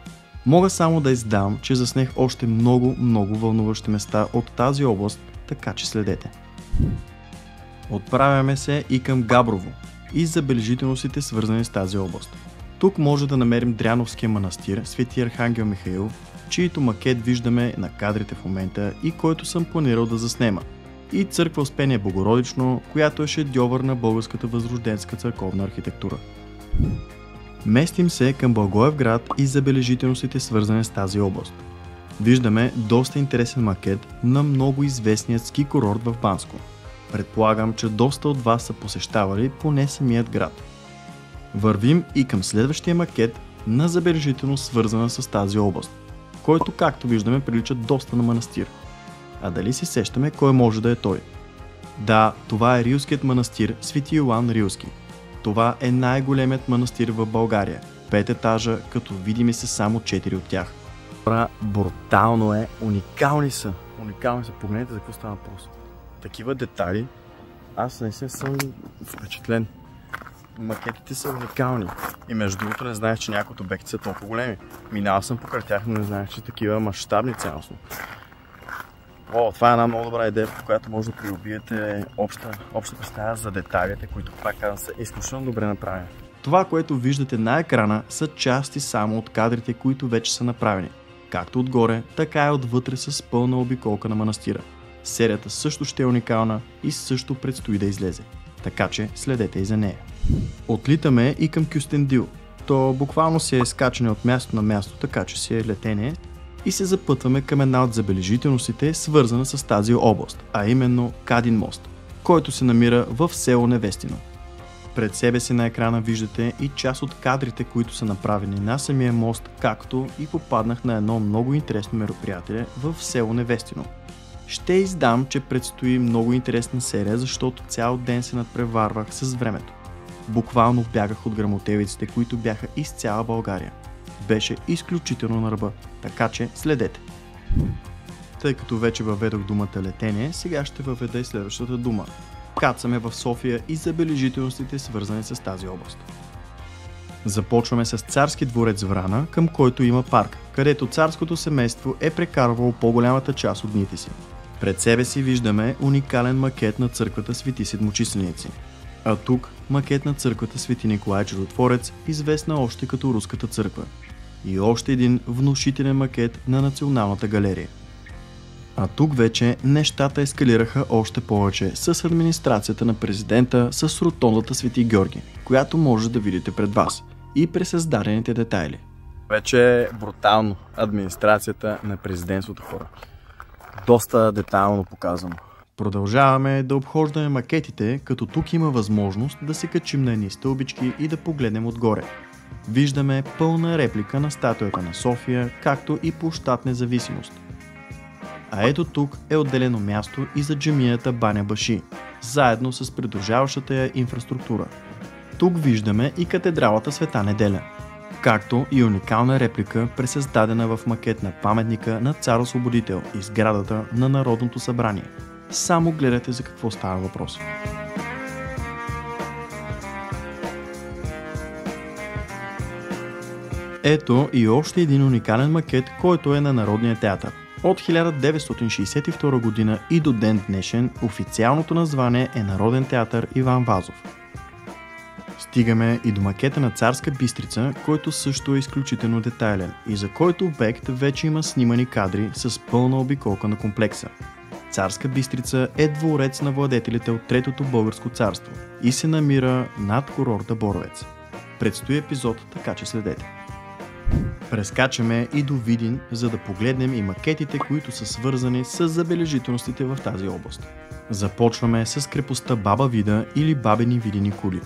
Мога само да издам, че заснех още много вълнуващи места от тази област, така че следете. Отправяме се и към Габрово и забележителностите, свързани с тази област. Тук може да намерим Дряновския манастир Свети Архангел Михаил, чието макет виждаме на кадрите в момента и който съм планирал да заснема, и църква Успение Богородично, която е шедьовър на българската възрожденска църковна архитектура. Местим се към Благоевград и забележителностите, свързани с тази област. Виждаме доста интересен макет на много известният ски курорт в Банско. Предполагам, че доста от вас са посещавали поне самият град. Вървим и към следващия макет на забележителност, свързана с тази област, който, както виждаме, прилича доста на манастир. А дали си сещаме кой може да е той? Да, това е Рилският манастир Свети Йоан Рилски. Това е най-големият манастир в България. 5 етажа, като видими са само 4 от тях. Брутално е. Уникални са. Погледнете за какво става въпрос. Такива детали. Аз наистина съм впечатлен. Макетите са уникални. И между другото не знаех, че някои от обекти са толкова големи. Минал съм покрай тях, но не знаех, че такива мащабни цялостно. Това е една много добра идея, по която може да придобиете обща представа за детайлите, които пак казвам са изключително добре направени. Това, което виждате на екрана, са части само от кадрите, които вече са направени. Както отгоре, така и отвътре с пълна обиколка на манастира. Серията също ще е уникална и също предстои да излезе. Така че следете и за нея. Отлитаме и към Кюстендил. То буквално си е скачане от място на място, така че си е летене. И се запътваме към една от забележителностите, свързана с тази област, а именно Кадин мост, който се намира в село Невестино. Пред себе си на екрана виждате и част от кадрите, които са направени на самия мост, както и попаднах на едно много интересно мероприятие в село Невестино. Ще издам, че предстои много интересна серия, защото цял ден се надпреварвах с времето. Буквално бягах от грамотевиците, които бяха из цяла България. Беше изключително на ръба, така че следете. Тъй като вече въведох думата летение, сега ще въведа и следващата дума. Кацаме в София и забележителностите, свързани с тази област. Започваме с Царски дворец Врана, към който има парк, където царското семейство е прекарвало по-голямата част от дните си. Пред себе си виждаме уникален макет на църквата Свети Седмочисленици. А тук макет на църквата Свети Николай Чудотворец, известна още като Руската църква. И още един внушителен макет на Националната галерия. А тук вече нещата ескалираха още повече с администрацията на президента с ротондата Свети Георги, която може да видите пред вас, и пресъздадените детайли. Вече е брутално администрацията на президентството, хора. Доста детайлно показано. Продължаваме да обхождаме макетите, като тук има възможност да се качим на едни стълбички и да погледнем отгоре. Виждаме пълна реплика на статуята на София, както и площад Независимост. А ето тук е отделено място и за джамията Баня Баши, заедно с придружаващата я инфраструктура. Тук виждаме и катедралата Света Неделя, както и уникална реплика, пресъздадена в макет на паметника на Цар Освободител и сградата на Народното събрание. Само гледайте за какво става въпрос. Ето и още един уникален макет, който е на Народния театър. От 1962 година и до ден днешен официалното название е Народен театър Иван Вазов. Стигаме и до макета на Царска Бистрица, който също е изключително детайлен и за който обект вече има снимани кадри с пълна обиколка на комплекса. Царска Бистрица е дворец на владетелите от Третото българско царство и се намира над курорта Боровец. Предстои епизод, така че следете. Прескачаме и до Видин, за да погледнем и макетите, които са свързани с забележителностите в тази област. Започваме с крепостта Баба Вида или Бабени Видини кули.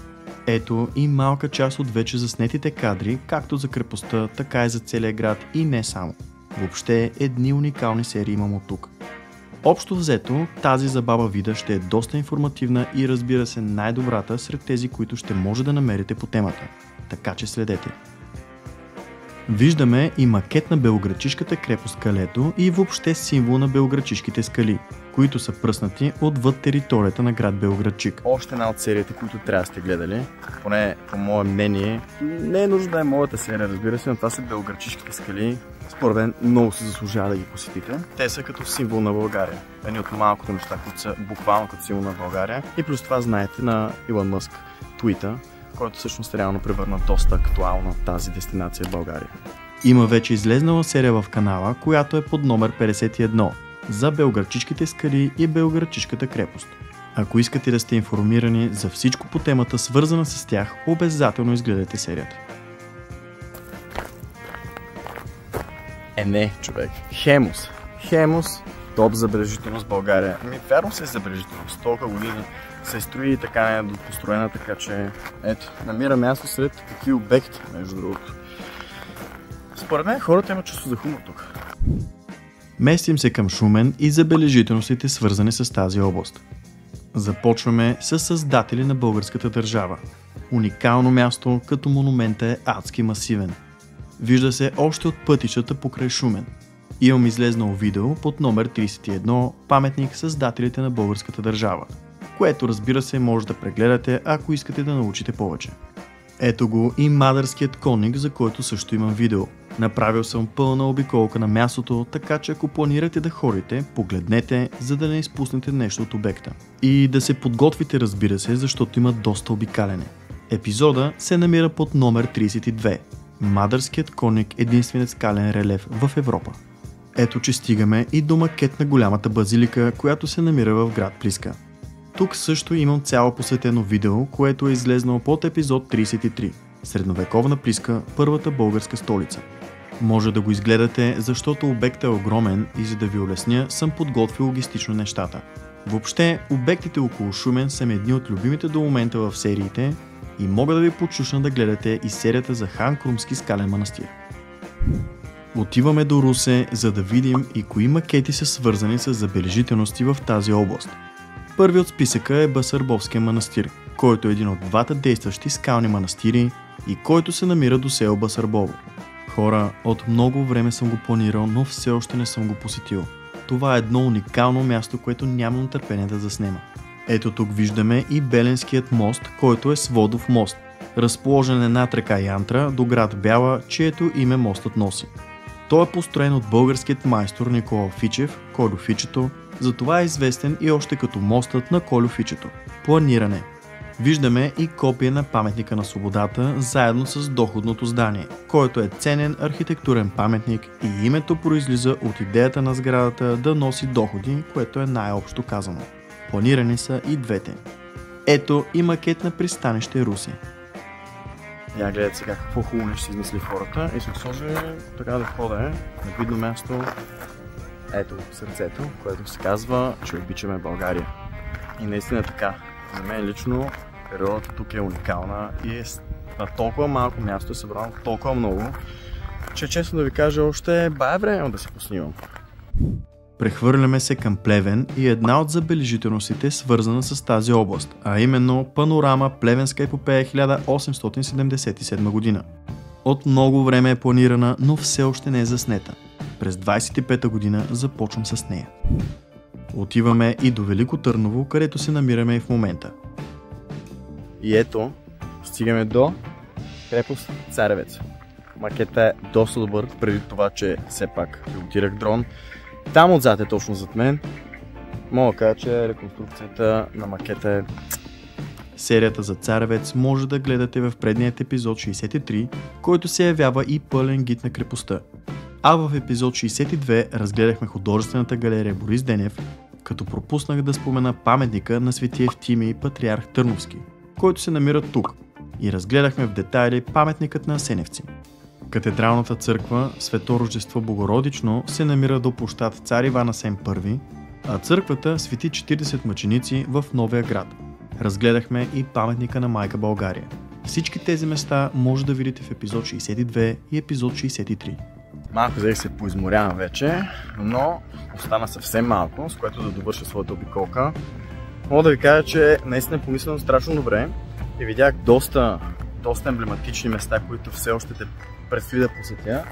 Ето и малка част от вече заснетите кадри, както за крепостта, така и за целия град и не само. Въобще едни уникални серии имам от тук. Общо взето, тази за Баба Вида ще е доста информативна и разбира се най-добрата сред тези, които ще може да намерите по темата. Така че следете. Виждаме и макет на белоградчишката крепост Калето и въобще символ на белоградчишките скали, които са пръснати отвъд територията на град Белоградчик. Още една от сериите, които трябва да сте гледали, поне по мое мнение, не е нужно да е моята серия, разбира се, но това са белоградчишките скали. Според мен много се заслужава да ги посетите. Те са като символ на България. Едни от малкото неща, които са буквално като символ на България. И плюс това знаете на Илон Мъск твита, който всъщност реално превърна доста актуална тази дестинация в България. Има вече излезнала серия в канала, която е под номер 51 за белоградчишките скали и белоградчишката крепост. Ако искате да сте информирани за всичко по темата, свързана с тях, обязателно изгледайте серията. Не, човек. Хемус. Топ забележителност в България. Вярно се е забележителност. Толкова години се строи и така не е построена, така че ето, намира място сред такива обекти, между другото. Според мен хората имат чувство за хумор тук. Местим се към Шумен и забележителностите, свързани с тази област. Започваме с създатели на българската държава. Уникално място, като монументът е адски масивен. Вижда се още от пътищата покрай Шумен. Имам излезнало видео под номер 31 паметник създателите на българската държава, което разбира се може да прегледате, ако искате да научите повече. Ето го и Мадърският конник, за който също имам видео. Направил съм пълна обиколка на мястото, така че ако планирате да ходите, погледнете, за да не изпуснете нещо от обекта. И да се подготвите, разбира се, защото има доста обикаляне. Епизода се намира под номер 32. Мадърският конник, единственият скален релеф в Европа. Ето, че стигаме и до макет на голямата базилика, която се намира в град Плиска. Тук също имам цяло посветено видео, което е излезнало под епизод 33. Средновековна Плиска, първата българска столица. Може да го изгледате, защото обектът е огромен и за да ви улесня, съм подготвил логистично нещата. Въобще, обектите около Шумен са ми едни от любимите до момента в сериите и мога да ви подчушна да гледате и серията за Хан Крумски скален манастир. Отиваме до Русе, за да видим и кои макети са свързани с забележителности в тази област. Първият от списъка е Басарбовския манастир, който е един от двата действащи скални манастири и който се намира до село Басарбово. Хора, от много време съм го планирал, но все още не съм го посетил. Това е едно уникално място, което нямам търпение да заснема. Ето тук виждаме и Беленският мост, който е сводов мост, разположен над река Янтра до град Бяла, чието име мостът носи. Той е построен от българският майстор Никола Фичев, Колю Фичето, затова е известен и още като мостът на Колю Фичето. Планиране. Виждаме и копия на паметника на свободата, заедно с доходното здание, който е ценен архитектурен паметник и името произлиза от идеята на сградата да носи доходи, което е най-общо казано. Планирани са и двете. Ето и макет на пристанище Русе. Я гледайте сега какво хубаво нещо си измисли хората и ще сложи така да хода на видно място. Ето сърцето, което се казва, че обичаме България. И наистина така. За мен лично природата тук е уникална и е на толкова малко място е събрано толкова много, че честно да ви кажа, още бая време да се поснимам. Прехвърляме се към Плевен и една от забележителностите е свързана с тази област, а именно панорама Плевенска епопея 1877 година. От много време е планирана, но все още не е заснета. През 25-та година започвам с нея. Отиваме и до Велико Търново, където се намираме и в момента. И ето, стигаме до крепост Царевец. Макетът е доста добър, преди това, че все пак пилотирах дрон. Там отзад е точно зад мен. Мога да кажа, че реконструкцията на макета е... Серията за Царевец може да гледате в предният епизод 63, който се явява и пълен гид на крепостта. А в епизод 62 разгледахме художествената галерия Борис Денев, като пропуснах да спомена паметника на свети Евтимий Патриарх Търновски, който се намира тук, и разгледахме в детайли паметникът на Асеневци. Катедралната църква Свето Рождество Богородично се намира до площад Цар Иван Асен I, а църквата свети 40 мъченици в Новия град. Разгледахме и паметника на Майка България. Всички тези места може да видите в епизод 62 и епизод 63. Малко взех се поизморявам вече, но остана съвсем малко, с което да довърша своята обиколка. Мога да ви кажа, че наистина помислям страшно добре и видях доста емблематични места, които все още те предстои да посетя.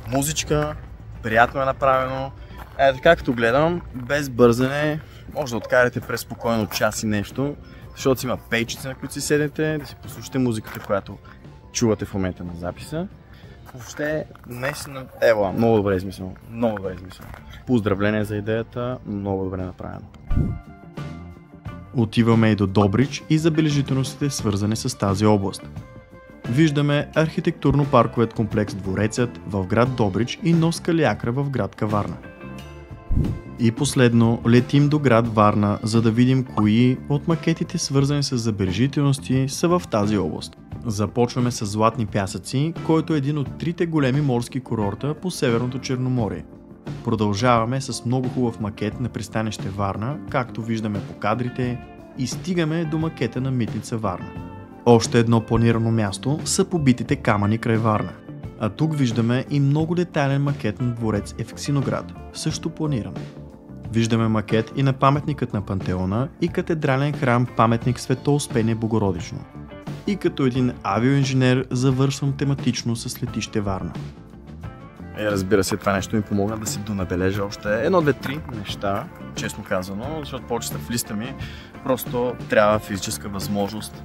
Музичка, приятно е направено. Ето както гледам, без бързане, може да откарате през спокойно час и нещо, защото си има пейчици, на които си седнете, да си послушате музиката, която чувате в момента на записа. Въобще, наистина, много добре измислено, много добре измислено. Поздравление за идеята, много добре направено. Отиваме и до Добрич и забележителностите, свързани с тази област. Виждаме архитектурно-парковият комплекс Дворецът в град Добрич и нос Калиакра в град Каварна. И последно, летим до град Варна, за да видим кои от макетите, свързани с забележителности, са в тази област. Започваме с Златни пясъци, който е един от трите големи морски курорта по Северното Черноморие. Продължаваме с много хубав макет на пристанище Варна, както виждаме по кадрите, и стигаме до макета на Митница Варна. Още едно планирано място са побитите камъни край Варна. А тук виждаме и много детайлен макет на дворец Евксиноград, също планиран. Виждаме макет и на паметникът на Пантеона и катедрален храм паметник Свето Успение Богородично. И като един авиоинженер завършвам тематично с летище Варна. Разбира се, това нещо ми помогна да си донабележа още 1, 2, 3 неща, честно казано, защото повече са в листа ми, просто трябва физическа възможност.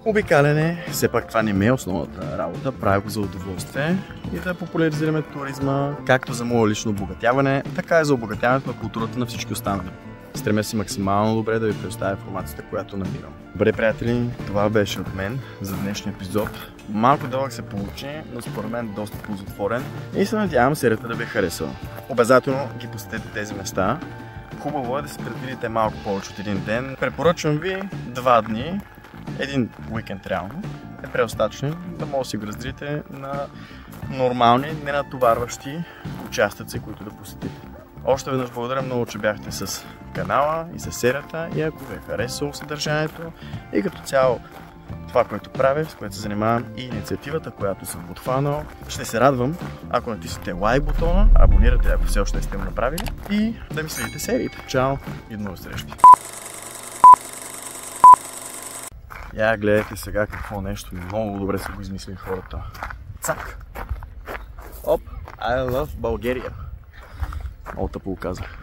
Обикаляне, все пак това не ми е основната работа, правя го за удоволствие и да популяризираме туризма, както за мое лично обогатяване, така и за обогатяването на културата на всички останали. Стремя се максимално добре да ви предоставя информацията, която намирам. Добре, приятели, това беше от мен за днешния епизод. Малко дълъг се получи, но според мен доста ползотворен и се надявам серията да ви е харесала. Обязателно ги посетете тези места. Хубаво е да се предвидите малко повече от един ден. Препоръчвам ви 2 дни, един уикенд реално е преостатъчен, да може да си го разделите на нормални, ненатоварващи участъци, които да посетите. Още веднъж благодаря много, че бяхте с канала и с серията и ако ви е харесало съдържанието и като цяло това, което правя, с което се занимавам и инициативата, която съм подхванал, ще се радвам, ако натиснете лайк бутона, абонирате, ако все още не сте го направили и да ми следите сериите. Чао и до нови срещи! Я гледайте сега какво нещо много добре са го измислили хората. Цак! Оп! I love Bulgaria! Много тъпо го казах.